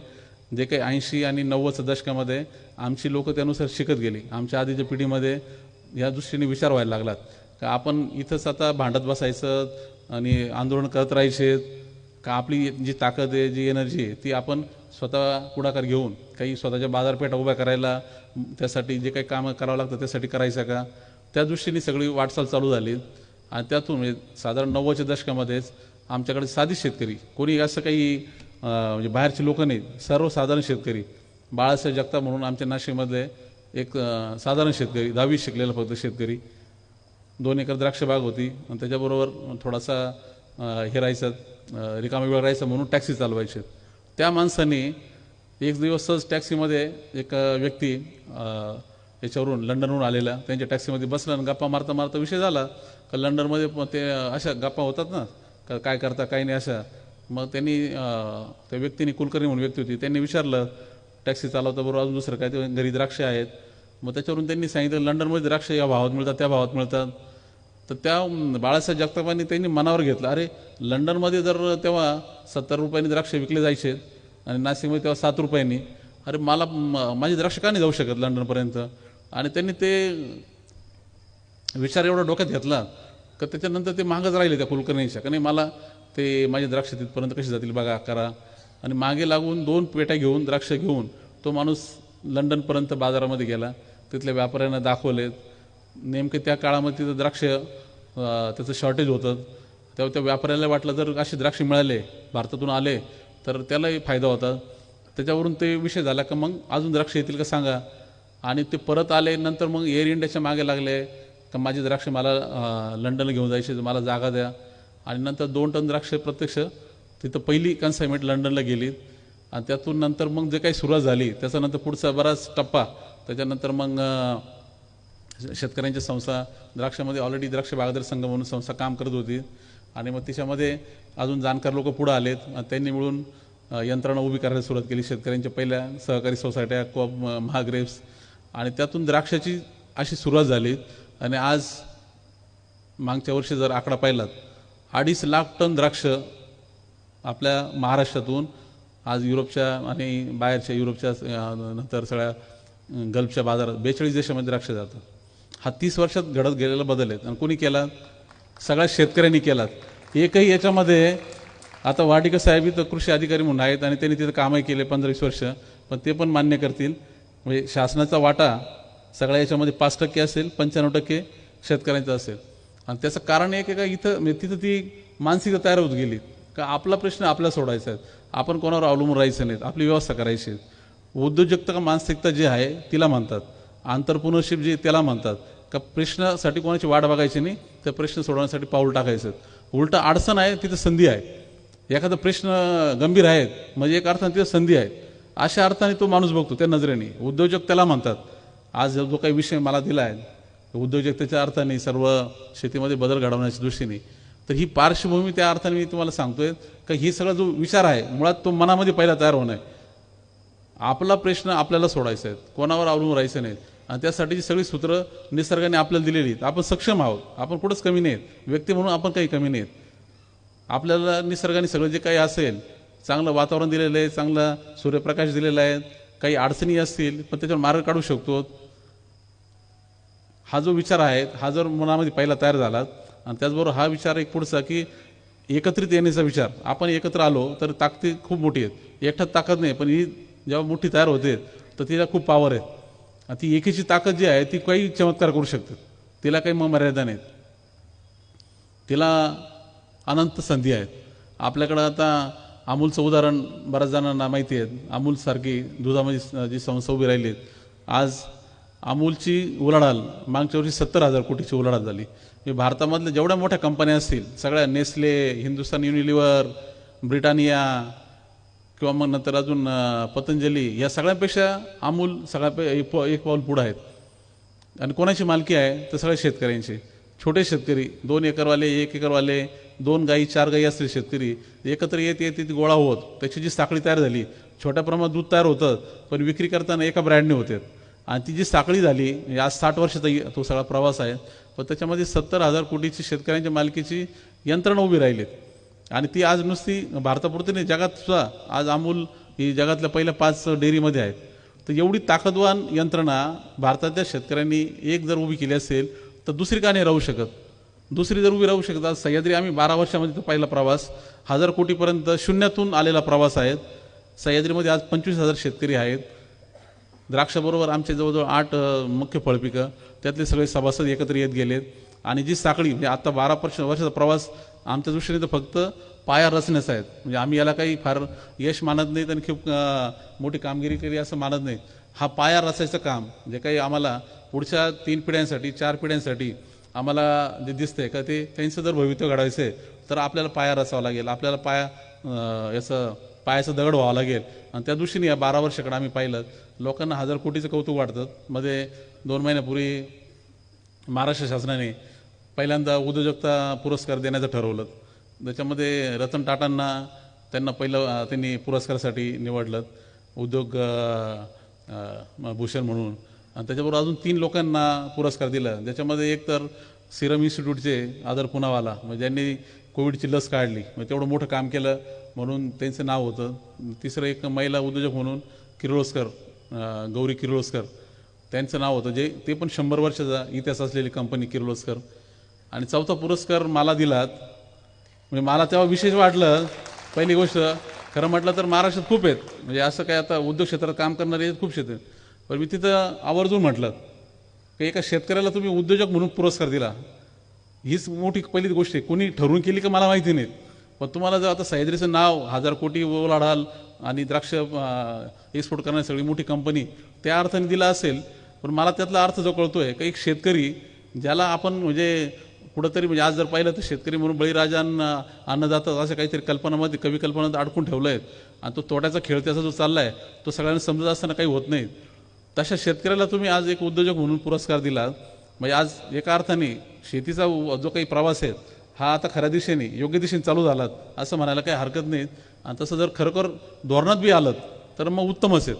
जे काही 80 आणि 90च्या दशकामध्ये आमची लोक त्यानुसार शिकत गेली. आमच्या आधीच्या पिढीमध्ये या दृष्टीने विचार व्हायला लागलात का आपण इथंच आता भांडत बसायचं आणि आंदोलन करत राहायचे का, आपली जी ताकद आहे, जी एनर्जी आहे, ती आपण स्वतः पुढाकार घेऊन काही स्वतःच्या बाजारपेठा उभ्या करायला, त्यासाठी जे काही कामं करावं लागतं त्यासाठी करायचं का, त्या दृष्टीने सगळी वाटचाल चालू झाली. आणि त्यातून म्हणजे साधारण 90च्या दशकामध्येच आमच्याकडे साधी शेतकरी, कोणी असं काही म्हणजे बाहेरचे लोक नाही, सर्वसाधारण शेतकरी, बाळासाहेब जगताप म्हणून आमच्या नाशिकमधले एक साधारण शेतकरी, 10वी शिकलेला फक्त शेतकरी, 2 एकर द्राक्ष बाग होती आणि त्याच्याबरोबर थोडासा हे राहायचं, रिकामा वेळ राहायचा म्हणून टॅक्सी चालवायचे. त्या माणसाने एक दिवसच टॅक्सीमध्ये एक व्यक्ती याच्यावरून लंडनवरून आलेला त्यांच्या टॅक्सीमध्ये बसला आणि गप्पा मारता मारता विषय झाला का लंडनमध्ये ते अशा गप्पा होतात ना का काय करता काय नाही अशा. मग त्यांनी त्या व्यक्तीने, कुलकर्णी म्हणून व्यक्ती होती, त्यांनी विचारलं टॅक्सी चालवता बरोबर अजून दुसरं काय, ते घरी द्राक्ष आहेत. मग त्याच्यावरून त्यांनी सांगितलं लंडनमध्ये द्राक्ष या भावात मिळतात, त्या भावात मिळतात. तर त्या बाळासाहेब जगतापांनी त्यांनी मनावर घेतलं, अरे लंडनमध्ये जर तेव्हा 70 रुपयांनी द्राक्ष विकले जायचे आणि नाशिकमध्ये तेव्हा 7 रुपयांनी, अरे मला माझी द्राक्ष का नाही जाऊ शकत लंडनपर्यंत. आणि त्यांनी ते विचार एवढा डोक्यात घेतला का त्याच्यानंतर ते मागच राहिले त्या कुलकर्णीच्या, का नाही मला ते माझी द्राक्ष तिथपर्यंत कशी जातील बघा करा. आणि मागे लागून 2 पेट्या घेऊन द्राक्ष घेऊन तो माणूस लंडनपर्यंत बाजारामध्ये गेला, तिथल्या व्यापाऱ्यांना दाखवले. नेमके त्या काळामध्ये तिथं द्राक्ष त्याचं शॉर्टेज होतं, तेव्हा त्या व्यापाऱ्याला वाटलं जर असे द्राक्ष मिळाले भारतातून आले तर त्यालाही फायदा होता. त्याच्यावरून ते विषय झाला का मग अजून द्राक्ष येतील का सांगा. आणि ते परत आले. नंतर मग एअर इंडियाच्या मागे लागले का माझी द्राक्ष मला लंडनला घेऊन जायचे, मला जागा द्या. आणि नंतर 2 टन द्राक्ष प्रत्यक्ष तिथं पहिली कन्साइनमेंट लंडनला गेली. आणि त्यातून नंतर मग जे काही सुरुवात झाली त्याच्यानंतर पुढचा बराच टप्पा, त्याच्यानंतर मग शेतकऱ्यांच्या संस्था, द्राक्षामध्ये ऑलरेडी द्राक्ष बागायतदार संघ म्हणून संस्था काम करत होती. आणि मग तिच्यामध्ये अजून जाणकार लोक पुढे आलेत, त्यांनी मिळून यंत्रणा उभी करायला सुरुवात केली. शेतकऱ्यांच्या पहिल्या सहकारी सोसायट्या, कोऑप, महाग्रेप्स, आणि त्यातून द्राक्षाची अशी सुरुवात झाली. आणि आज मागच्या वर्षी जर आकडा पाहिलात 2.5 लाख टन द्राक्ष आपल्या महाराष्ट्रातून आज युरोपच्या आणि बाहेरच्या युरोपच्या नंतर सगळ्या गल्फच्या बाजारात 42 देशामध्ये द्राक्ष जातात. हा 30 वर्षात घडत गेलेला बदल आहेत. आणि कोणी केला? सगळ्या शेतकऱ्यांनी केला. एकही याच्यामध्ये आता वाटिका साहेब इथं कृषी अधिकारी म्हणून आहेत आणि त्यांनी तिथं कामही केले 15-20 वर्ष, पण ते पण मान्य करतील म्हणजे शासनाचा वाटा सगळ्या याच्यामध्ये 5% असेल, 95% शेतकऱ्यांचा असेल. आणि त्याचं कारण एक आहे का इथं म्हणजे तिथं ती मानसिकता तयार होत गेली का आपला प्रश्न आपल्याला सोडायचा आहे, आपण कोणावर अवलंबून राहायचं नाहीत, आपली व्यवस्था करायची. उद्योजकता का मानसिकता जी आहे तिला म्हणतात, आंतरप्रिनरशिप जी त्याला म्हणतात का प्रश्नासाठी कोणाची वाट बघायची नाही, त्या प्रश्न सोडवण्यासाठी पाऊल टाकायचं. उलट अडचण आहे तिथं संधी आहे, एखादा प्रश्न गंभीर आहेत म्हणजे एक अर्थाने तिथं संधी आहे, अशा अर्थाने तो माणूस बघतो त्या नजरेने. उद्योजक त्याला म्हणतात. आज जो काही विषय मला दिला आहे उद्योजकतेच्या अर्थाने सर्व शेतीमध्ये बदल घडवण्याच्या दृष्टीने, तर ही पार्श्वभूमी त्या अर्थाने मी तुम्हाला सांगतोय का ही सगळा जो विचार आहे मुळात तो मनामध्ये पहिला तयार होणं आहे. आपला प्रश्न आपल्याला सोडायचा आहे, कोणावर अवलंबून राहायचं नाही. आणि त्यासाठीची सगळी सूत्र निसर्गाने आपल्याला दिलेली आहेत. आपण सक्षम आहोत, आपण कुठंच कमी नाहीत, व्यक्ती म्हणून आपण काही कमी नाहीत. आपल्याला निसर्गाने सगळं जे काही असेल, चांगलं वातावरण दिलेलं आहे, चांगला सूर्यप्रकाश दिलेला आहे, काही अडचणी असतील पण त्याच्यावर मार्ग काढू शकतो. हा जो विचार आहे हा जर मनामध्ये पहिला तयार झाला आणि त्याचबरोबर हा विचार एक पुढचा की एकत्रित येण्याचा विचार, आपण एकत्र आलो तर ताकदी खूप मोठी आहेत. एकट्यात ताकद नाही, पण ही जेव्हा मोठी तयार होते तर तिला खूप पॉवर आहे. आणि ती एकीची ताकद जी आहे ती काही चमत्कार करू शकते, तिला काही मर्यादा नाहीत, तिला अनंत संधी आहेत. आपल्याकडं आता अमूलचं उदाहरण बऱ्याच जणांना माहिती आहे. अमूलसारखी दुधामध्ये जी संस्था उभी राहिली, आज अमूलची उलाढाल मागच्या वर्षी 70,000 कोटीची उलाढाल झाली. म्हणजे भारतामधल्या जेवढ्या मोठ्या कंपन्या असतील सगळ्या, नेस्ले, हिंदुस्तान युनिलिव्हर, ब्रिटानिया किंवा मग नंतर अजून पतंजली, या सगळ्यांपेक्षा अमूल सगळ्या एक पाऊल पुढं आहेत. आणि कोणाची मालकी आहे तर सगळ्या शेतकऱ्यांची. छोटे शेतकरी 2 एकरवाले, 1 एकरवाले, 2 गाई 4 गाई असलेले शेतकरी एकत्र येत ती गोळा होत त्याची जी साखळी तयार झाली. छोट्या प्रमाणात दूध तयार होतं पण विक्री करताना एका ब्रँडने होते. आणि ती जी साखळी झाली आज 60 वर्षाचा तो सगळा प्रवास आहे, पण त्याच्यामध्ये 70,000 कोटीची शेतकऱ्यांच्या मालकीची यंत्रणा उभी राहिली. आणि ती आज नुसती भारतापुरती नाही, जगात सुद्धा आज अमूल ही जगातल्या पहिल्या 5 डेअरीमध्ये आहेत. तर एवढी ताकदवान यंत्रणा भारताच्या शेतकऱ्यांनी एक जर उभी केली असेल तर दुसरी का नाही राहू शकत, दुसरी जर उभी राहू शकत. आज सह्याद्री आम्ही 12 वर्षामध्ये तो पहिला प्रवास 1000 कोटीपर्यंत शून्यातून आलेला प्रवास आहे. सह्याद्रीमध्ये आज 25,000 शेतकरी आहेत. द्राक्षाबरोबर आमचे जवळजवळ 8 मुख्य फळपिकं, त्यातले सगळे सभासद एकत्र येत गेलेत. आणि जी साखळी म्हणजे आता 12 वर्षाचा प्रवास आमच्या दृष्टीने तर फक्त पाया रचण्याचा आहे. म्हणजे आम्ही याला काही फार यश मानत नाहीत आणि खूप मोठी कामगिरी केली असं मानत नाही. हा पाया रचायचं काम जे काही आम्हाला पुढच्या 3 पिढ्यांसाठी 4 पिढ्यांसाठी आम्हाला जे दिसतंय का ते त्यांचं जर भविष्य घडवायचं आहे तर आपल्याला पाया रचावा लागेल, आपल्याला पायाचं दगड व्हावं लागेल. आणि त्या दृष्टीने या 12 वर्षाकडे आम्ही पाहिलं. लोकांना 1000 कोटीचं कौतुक वाटतं. मध्ये 2 महिन्यापूर्वी महाराष्ट्र शासनाने पहिल्यांदा उद्योजकता पुरस्कार देण्याचं ठरवलं. त्याच्यामध्ये रतन टाटांना त्यांनी पुरस्कारासाठी निवडलं, उद्योग भूषण म्हणून. आणि त्याच्याबरोबर अजून 3 लोकांना पुरस्कार दिला. ज्याच्यामध्ये एक तर सिरम इन्स्टिट्यूटचे आदर पुनावाला, म्हणजे ज्यांनी कोविडची लस काढली, म्हणजे तेवढं मोठं काम केलं म्हणून त्यांचं नाव होतं. तिसरं एक महिला उद्योजक म्हणून किर्लोस्कर, गौरी किर्लोस्कर, त्यांचं नाव होतं, जे ते पण 100 वर्षाचा इतिहास असलेली कंपनी किर्लोस्कर. आणि चौथा पुरस्कार मला दिलात. म्हणजे मला तेव्हा विशेष वाटलं. पहिली गोष्ट खरं म्हटलं तर महाराष्ट्रात खूप आहेत, म्हणजे असं काय आता उद्योग क्षेत्रात काम करणारे खूप शेत आहेत, पण मी तिथं आवर्जून म्हटलं की एका शेतकऱ्याला तुम्ही उद्योजक म्हणून पुरस्कार दिला, हीच मोठी पहिलीच गोष्ट आहे. कोणी ठरवून केली का मला माहिती नाही, पण तुम्हाला जर आता सह्याद्रीचं नाव 1000 कोटी उलाढाल आणि द्राक्ष एक्सपोर्ट करणारी सगळी मोठी कंपनी त्या अर्थाने दिला असेल, पण मला त्यातला अर्थ जो कळतोय की एक शेतकरी ज्याला आपण म्हणजे कुठंतरी म्हणजे आज जर पाहिलं तर शेतकरी म्हणून बळीराजांना अन्नदाता असं काहीतरी कल्पनामध्ये कवी कल्पनात अडकून ठेवलं आहे. आणि तो तोट्याचा खेळ त्याचा जो चालला आहे तो सगळ्यांना समजत असताना काही होत नाही. तशा शेतकऱ्याला तुम्ही आज एक उद्योजक म्हणून पुरस्कार दिला. म्हणजे आज एका अर्थाने शेतीचा जो काही प्रवास आहे हा आता खऱ्या दिशेने योग्य दिशेने चालू झाला असं म्हणायला काही हरकत नाही. आणि तसं जर खरोखर धोरणात बी आलं तर मग उत्तम असेल.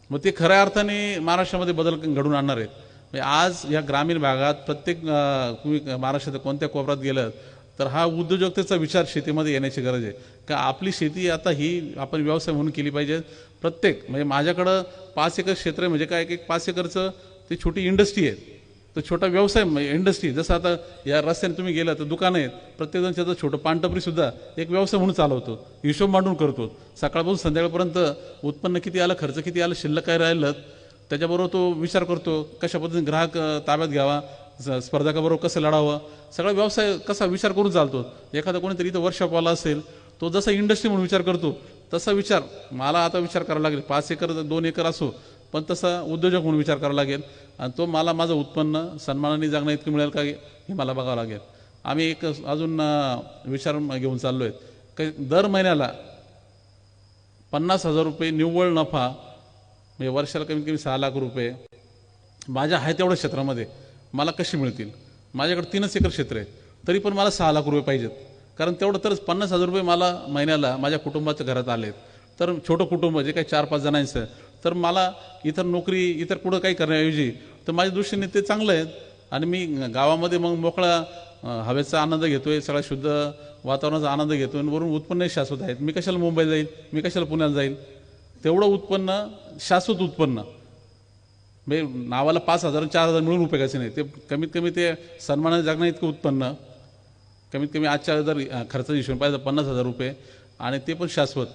मग ते खऱ्या अर्थाने महाराष्ट्रामध्ये बदल घडून आणणार आहेत. म्हणजे आज या ग्रामीण भागात प्रत्येक तुम्ही महाराष्ट्रात कोणत्या कोपऱ्यात गेलं तर हा उद्योजकतेचा विचार शेतीमध्ये येण्याची गरज आहे. का आपली शेती आता ही आपण व्यवसाय म्हणून केली पाहिजे. प्रत्येक म्हणजे माझ्याकडं 5 एकर क्षेत्र आहे, म्हणजे काय एक 5 एकरचं ती छोटी इंडस्ट्री आहे. तर छोटा व्यवसाय इंडस्ट्री, जसं आता या रस्त्याने तुम्ही गेला तर दुकानं आहेत, प्रत्येकजण त्याचं छोटं पानटपरीसुद्धा एक व्यवसाय म्हणून चालवतो, हिशोब मांडून करतो. सकाळपासून संध्याकाळपर्यंत उत्पन्न किती आलं, खर्च किती आलं, शिल्लक काय राहिलं, त्याच्याबरोबर तो विचार करतो कशा पद्धतीने ग्राहक ताब्यात घ्यावा, स्पर्धकाबरोबर कसं लढावं, सगळा व्यवसाय कसा विचार करून चालतो. एखादा कोणीतरी इथं वर्कशॉपवाला असेल, तो जसा इंडस्ट्री म्हणून विचार करतो तसा विचार मला आता विचार करावा लागेल. 5 एकर 2 एकर असो, पण तसा उद्योजक म्हणून विचार करावा लागेल. आणि तो मला माझं उत्पन्न सन्मानाने जगणं इतकं मिळेल का हे मला बघावं लागेल. आम्ही एक अजून विचार घेऊन चाललो आहे की दर महिन्याला 50,000 रुपये निव्वळ नफा, म्हणजे वर्षाला कमीत कमी 6 लाख रुपये माझ्या आहे तेवढ्या क्षेत्रामध्ये मला कशी मिळतील. माझ्याकडे 3 एकर क्षेत्र आहे, तरी पण मला 6 लाख रुपये पाहिजेत. कारण तेवढं तरच 50,000 रुपये मला महिन्याला माझ्या कुटुंबाच्या घरात आलेत. तर छोटं कुटुंब जे काही 4-5 जणांचं, तर मला इतर नोकरी इतर कुठं काही करण्याऐवजी तर माझ्या दृष्टीने ते चांगलं आहे. आणि मी गावामध्ये मग मोकळा हवेचा आनंद घेतोय, सगळा शुद्ध वातावरणाचा आनंद घेतोय, आणि वरून उत्पन्नही शाश्वत आहेत. मी कशाला मुंबईला जाईल, मी कशाला पुण्याला जाईल. तेवढं उत्पन्न शाश्वत उत्पन्न, म्हणजे नावाला 5,000 4,000 मिळून उपयोगाचे नाही. ते कमीत कमी ते सन्मानाने जगणं इतकं उत्पन्न, कमीत कमी आजच्या जर खर्चाचा हिशोब पाहिजे 50,000 रुपये, आणि ते पण शाश्वत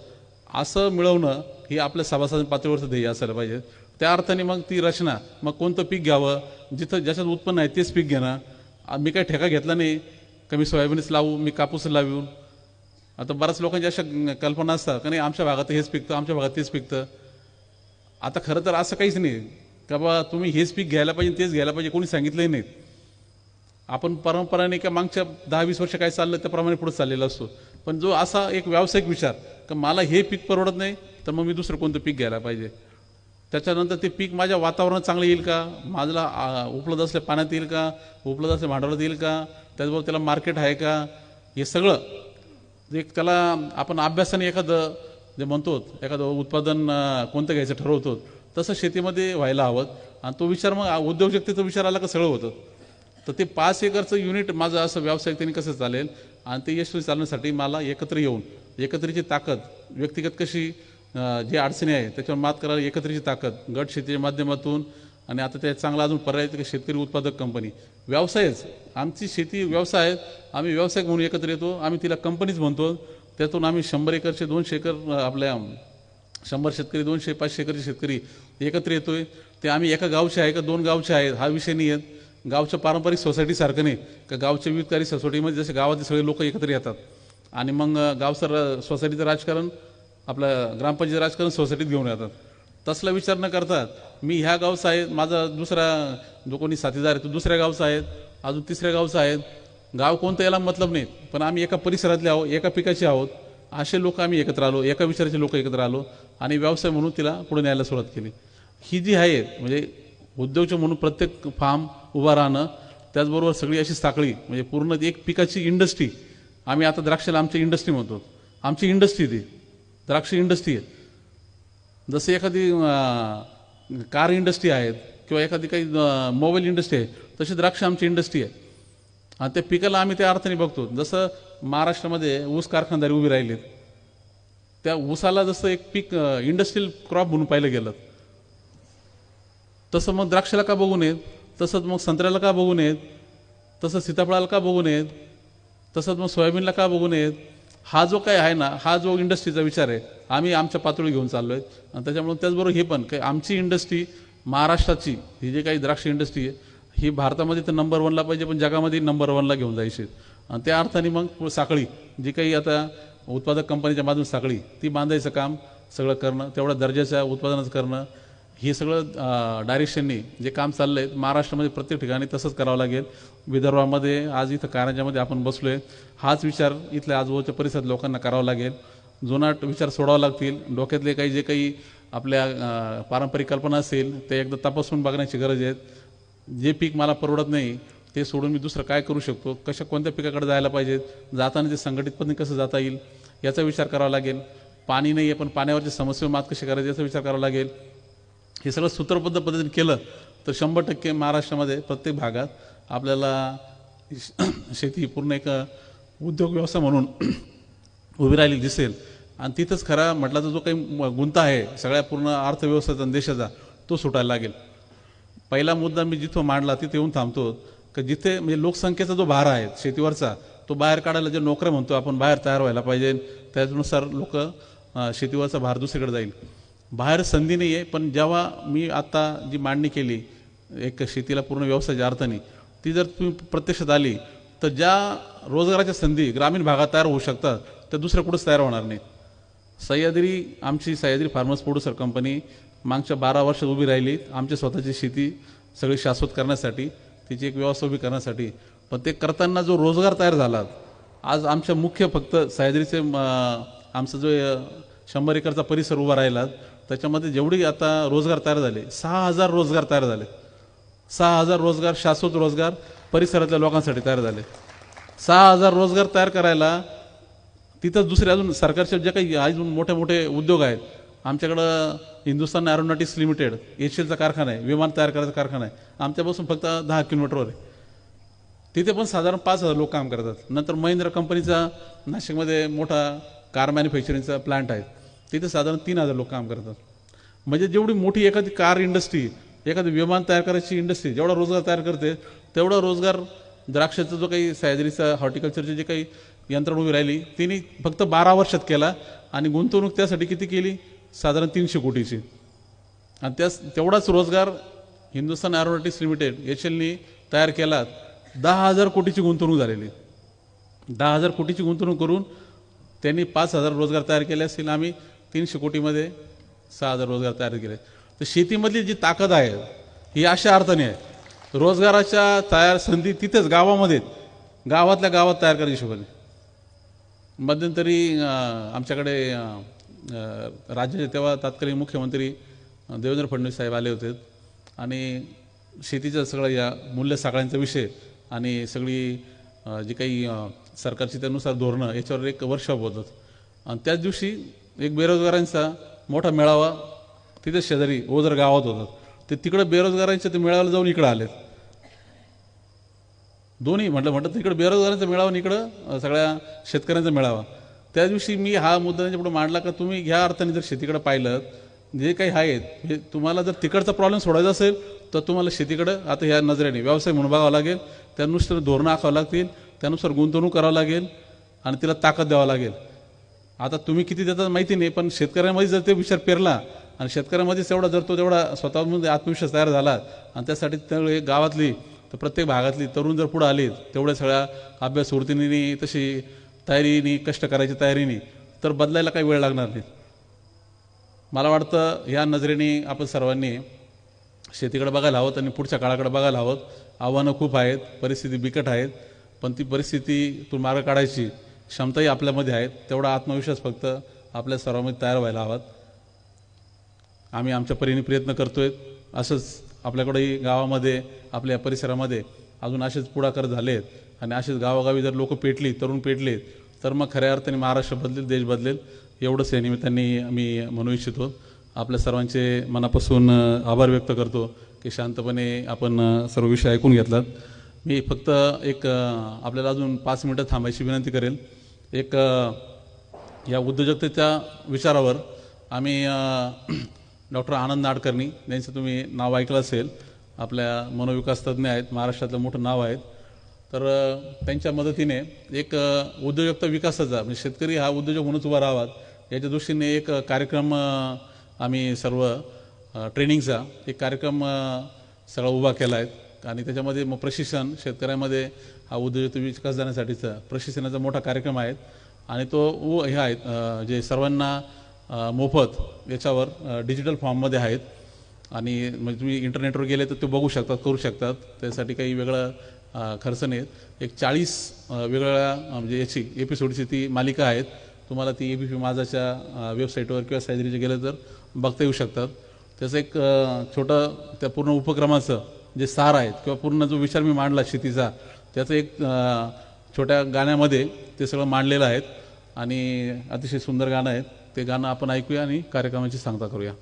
असं मिळवणं ही आपल्या सभासदांच्या पातळीवरचं ध्येय असायला पाहिजे. त्या अर्थाने मग ती रचना, मग कोणतं पीक घ्यावं, जिथं ज्याच्यात उत्पन्न आहे तेच पीक घेणं. मी काही ठेका घेतला नाही का मी सोयाबीनच लावू, मी कापूस लावून. आता बऱ्याच लोकांच्या अशा कल्पना असतात का नाही आमच्या भागात हेच पिकतं, आमच्या भागात तेच पिकतं. आता खरं तर असं काहीच नाही का बा तुम्ही हेच पीक घ्यायला पाहिजे तेच घ्यायला पाहिजे, कोणी सांगितलंही नाही. आपण परंपराने का मागच्या 10-20 वर्ष काय चाललं त्याप्रमाणे पुढे चाललेला असतो. पण जो असा एक व्यावसायिक विचार का मला हे पीक परवडत नाही तर मग मी दुसरं कोणतं पीक घ्यायला पाहिजे, त्याच्यानंतर ते पीक माझ्या वातावरणात चांगलं येईल का, माझ्याला उपलब्ध असल्या पाण्यात येईल का, उपलब्ध असल्या भांडवलात येईल का, त्याचबरोबर त्याला मार्केट आहे का, हे सगळं एक त्याला आपण अभ्यासाने एखादं जे म्हणतो एखादं उत्पादन कोणतं घ्यायचं ठरवतो तसं शेतीमध्ये व्हायला हवं. आणि तो विचार मग उद्योजकतेचा विचार आला का सगळं होतं. तर ते 5 एकरचं युनिट माझं असं व्यावसायिकतेने कसं चालेल, आणि ते यशस्वी चालण्यासाठी मला एकत्र येऊन एकत्रीची ताकद, व्यक्तिगत कशी जे अडचणी आहे त्याच्यावर मात करायला एकत्रीची ताकद, गट शेतीच्या माध्यमातून, आणि आता त्यात चांगला अजून पर्याय की शेतकरी उत्पादक कंपनी व्यवसायच. आमची शेती व्यवसाय, आम्ही व्यावसायिक म्हणून एकत्र येतो, आम्ही तिला कंपनीच म्हणतो. त्यातून आम्ही 100 एकरचे 200 एकर आपल्या 100 शेतकरी 200-500 एकरचे शेतकरी एकत्र येतोय. ते आम्ही एका गावचे आहे का 2 गावचे आहेत हा विषय नाही आहेत. गावच्या पारंपरिक सोसायटीसारखं नाही का गावच्या विविधकारी सोसायटीमध्ये जसे गावातले सगळे लोक एकत्र येतात आणि मग गावचं सोसायटीचं राजकारण आपलं ग्रामपंचायत राजकारण सोसायटीत घेऊन येतात. तसला विचार न करतात मी ह्या गावचा आहे, माझा दुसरा जो कोणी साथीदार आहे तो दुसऱ्या गावचा आहे, अजून तिसऱ्या गावचा आहे, गाव कोणतं याला मतलब नाही, पण आम्ही एका परिसरातले आहोत, एका पिकाचे आहोत, असे लोक आम्ही एकत्र आलो, एका विचाराचे लोक एकत्र आलो आणि व्यवसाय म्हणून तिला पुढे न्यायला सुरुवात केली. ही जी आहे म्हणजे उद्योजक म्हणून प्रत्येक फार्म उभा राहणं, त्याचबरोबर सगळी अशी साखळी म्हणजे पूर्ण एक पिकाची इंडस्ट्री. आम्ही आता द्राक्षाला आमची इंडस्ट्री म्हणतो, आमची इंडस्ट्री ती द्राक्ष इंडस्ट्री आहे. जसे एखादी कार इंडस्ट्री आहेत किंवा एखादी काही मोबाईल इंडस्ट्री आहे तशी द्राक्ष आमची इंडस्ट्री आहे. आणि त्या पिकाला आम्ही त्या अर्थाने बघतो. जसं महाराष्ट्रामध्ये ऊस कारखानदारी उभी राहिलीत, त्या ऊसाला जसं एक पीक इंडस्ट्रियल क्रॉप म्हणून पाहिलं गेलं, तसं मग द्राक्षाला का बघू नयेत, तसंच मग संत्र्याला का बघू नयेत, तसं सीताफळाला का बघू नयेत, तसंच मग सोयाबीनला का बघू नयेत. हा जो काय आहे ना, हा जो इंडस्ट्रीचा विचार आहे आम्ही आमच्या पातळी घेऊन चाललो आहे. आणि त्याच्यामुळे त्याचबरोबर हे पण काही आमची इंडस्ट्री महाराष्ट्राची ही जे काही द्राक्ष इंडस्ट्री आहे ही भारतामध्ये तर नंबर 1ला पाहिजे, पण जगामध्ये नंबर 1ला घेऊन जायची. आणि त्या अर्थाने मग साखळी जी काही आता उत्पादक कंपनीच्या माध्यमातून साखळी ती बांधायचं काम सगळं करणं, तेवढ्या दर्जाच्या उत्पादनाचं करणं, हे सगळं डायरेक्शननी जे काम चाललं आहे महाराष्ट्रामध्ये प्रत्येक ठिकाणी तसंच करावं लागेल. विदर्भामध्ये आज इथं कारंजामध्ये आपण बसलो आहे, हाच विचार इथल्या आजूबाजूच्या परिसरात लोकांना करावा लागेल. जुनाट विचार सोडावं लागतील. डोक्यातले काही जे काही आपल्या पारंपरिक कल्पना असेल ते एकदा तपासून बघण्याची गरज आहे. जे पीक मला परवडत नाही ते सोडून मी दुसरं काय करू शकतो, कोणत्या पिकाकडे जायला पाहिजे, जाताना ते संघटितपणे कसं जाता येईल याचा विचार करावा लागेल. पाणी नाही आहे पण पाण्यावरची समस्या मात कशी करायची याचा विचार करावा लागेल. हे सगळं सूत्रबद्ध पद्धतीने केलं तर 100% महाराष्ट्रामध्ये प्रत्येक भागात आपल्याला शेती पूर्ण एक उद्योग व्यवसाय म्हणून उभी राहिली दिसेल. आणि तिथंच खरा म्हटलं तर जो काही गुंता आहे सगळ्या पूर्ण अर्थव्यवस्थेचा देशाचा तो सुटायला लागेल. पहिला मुद्दा मी जिथं मांडला तिथे येऊन थांबतो की जिथे म्हणजे लोकसंख्येचा जो भार आहे शेतीवरचा तो बाहेर काढायला जे नोकऱ्या म्हणतो आपण बाहेर तयार व्हायला पाहिजे, त्यानुसार लोक शेतीवरचा भार दुसरीकडे जाईल. बाहेर संधी नाही आहे. पण जेव्हा मी आता जी मांडणी केली एक शेतीला पूर्ण व्यवसायाच्या अर्थाने, ती जर तुम्ही प्रत्यक्षात आली तर ज्या रोजगाराच्या संधी ग्रामीण भागात तयार होऊ शकतात त्या दुसऱ्या कुठंच तयार होणार नाहीत. आमची सह्याद्री फार्मर्स प्रोड्युसर कंपनी मागच्या 12 वर्षात उभी राहिली आमची स्वतःची शेती सगळी शाश्वत करण्यासाठी, तिची एक व्यवस्था उभी करण्यासाठी. पण ते करताना जो रोजगार तयार झाला, आज आमच्या मुख्य फक्त सह्याद्रीचे आमचा जो 100 एकरचा परिसर उभा राहिला त्याच्यामध्ये जेवढी आता रोजगार तयार झाले 6,000 रोजगार तयार झाले. 6,000 रोजगार शाश्वत रोजगार परिसरातल्या लोकांसाठी तयार झाले. 6,000 रोजगार तयार करायला तिथंच दुसरे अजून सरकारचे जे काही अजून मोठे मोठे उद्योग आहेत. आमच्याकडं हिंदुस्तान एरोनॉटिक्स लिमिटेड HCLचा कारखाना आहे, विमान तयार करायचा कारखाना आहे, आमच्यापासून फक्त 10 किलोमीटरवर आहे. तिथे पण साधारण 5,000 लोक काम करतात. नंतर महिंद्रा कंपनीचा नाशिकमध्ये मोठा कार मॅन्युफॅक्चरिंगचा प्लांट आहे, तिथे साधारण 3,000 लोक काम करतात. म्हणजे जेवढी मोठी एखादी कार इंडस्ट्री, एखादी विमान तयार करायची इंडस्ट्री जेवढा रोजगार तयार करते तेवढा रोजगार द्राक्षाचा जो काही सह्याद्रीचा हॉर्टिकल्चरची जे काही यंत्रणा उभी राहिली तिने फक्त 12 वर्षात केला. आणि गुंतवणूक त्यासाठी किती केली? साधारण 300 कोटीची. आणि तेवढाच रोजगार हिंदुस्तान एरोनॉटिक्स लिमिटेड HCLनी तयार केला. 10,000 कोटीची गुंतवणूक झालेली. 10,000 कोटीची गुंतवणूक करून त्यांनी 5,000 रोजगार तयार केले असतील. आम्ही 300 कोटीमध्ये 6,000 रोजगार तयार केले. तर शेतीमधली जी ताकद आहे ही अशा अर्थाने आहे, रोजगाराच्या तयार संधी तिथेच गावामध्ये गावातल्या गावात तयार करायची हिशोबाने. मध्यंतरी आमच्याकडे राज्याचे तेव्हा तत्कालीन मुख्यमंत्री देवेंद्र फडणवीस साहेब आले होते आणि शेतीचा सगळा या मूल्य साखळ्यांचा विषय आणि सगळी जी काही सरकारची त्यानुसार धोरणं याच्यावर एक वर्कशॉप होतं. आणि त्याच दिवशी एक बेरोजगारांचा मोठा मेळावा तिथे शेजारी ओझर गावात होता. ते तिकडं बेरोजगारांच्या ते मेळाव्याला जाऊन इकडं आलेत दोन्ही. म्हटलं तिकडे बेरोजगारांचा मेळावा आणि इकडं सगळ्या शेतकऱ्यांचा मेळावा. त्या दिवशी मी हा मुद्दा त्यांच्या पुढे मांडला का तुम्ही ह्या अर्थाने जर शेतीकडे पाहिलं जे काही आहेत हे तुम्हाला जर तिकडचा प्रॉब्लेम सोडायचा असेल तर तुम्हाला शेतीकडं आता ह्या नजरेने व्यवसाय म्हणून बघावं लागेल, त्यानुसार धोरणं आखावं लागतील, त्यानुसार गुंतवणूक करावं लागेल आणि तिला ताकद द्यावं लागेल. आता तुम्ही किती देतात माहिती नाही, पण शेतकऱ्यांमध्ये जर ते विचार पेरला आणि शेतकऱ्यांमध्येच तेवढा तेवढा स्वतःमध्ये आत्मविश्वास तयार झाला आणि त्यासाठी त्यावेळी गावातली तर प्रत्येक भागातली तरुण जर पुढे आले तेवढ्या सगळ्या अभ्यास वृत्तीने तशी तयारीने कष्ट करायची तयारीने तर बदलायला काही वेळ लागणार नाही. मला वाटतं ह्या नजरेने आपण सर्वांनी शेतीकडे बघायला हवं आणि पुढच्या काळाकडे बघायला हवं. आव्हानं खूप आहेत, परिस्थिती बिकट आहेत, पण ती परिस्थितीतून मार्ग काढायची क्षमताही आपल्यामध्ये आहे. तेवढा आत्मविश्वास फक्त आपल्या सर्वांमध्ये तयार व्हायला हवा. आम्ही आमच्या परीने प्रयत्न करतोय. असंच आपल्याकडेही गावामध्ये आपल्या परिसरामध्ये अजून असेच पुढाकार झाले आहेत आणि असेच गावोगावी जर लोक पेटली, तरुण पेटले तर मग खऱ्या अर्थाने महाराष्ट्र बदलेल, देश बदलेल. एवढंच या निमित्ताने मी म्हणू इच्छितो. आपल्या सर्वांचे मनापासून आभार व्यक्त करतो की शांतपणे आपण सर्व विषय ऐकून घेतलात. मी फक्त एक आपल्याला अजून 5 मिनिटं थांबायची विनंती करेल. एक या उद्योजकतेच्या विचारावर आम्ही डॉक्टर आनंद नाडकर्णी यांचं तुम्ही नाव ऐकलं असेल, आपल्या मनोविकास तज्ज्ञ आहेत, महाराष्ट्रातलं मोठं नाव आहेत. तर त्यांच्या मदतीने एक उद्योजकता विकासाचा म्हणजे शेतकरी हा उद्योजक म्हणून उभा राहावा याच्या दृष्टीने एक कार्यक्रम आम्ही सर्व ट्रेनिंगचा एक कार्यक्रम सगळा उभा केला आहे आणि त्याच्यामध्ये मग प्रशिक्षण शेतकऱ्यामध्ये हा उद्योजकता विकास जाण्यासाठीचा प्रशिक्षणाचा मोठा कार्यक्रम आहे आणि तो हे आहेत जे सर्वांना मोफत याच्यावर डिजिटल फॉर्ममध्ये आहेत आणि म्हणजे तुम्ही इंटरनेटवर गेले तर ते बघू शकतात, करू शकतात. त्यासाठी काही वेगळं खर्च नाही. एक 40 वेगवेगळ्या म्हणजे याची एपिसोडची ती मालिका आहेत. तुम्हाला ती ABP माझाच्या वेबसाईटवर किंवा सह्याद्रीचे गेलं तर बघता येऊ शकतात. त्याचं एक छोटं त्या पूर्ण उपक्रमाचं जे सार आहेत किंवा पूर्ण जो विचार मी मांडला शेतीचा त्याचं एक छोट्या गाण्यामध्ये ते सगळं मांडलेलं आहे आणि अतिशय सुंदर गाणं आहे. ते गाणं आपण ऐकूया आणि कार्यक्रमाची सांगता करूया.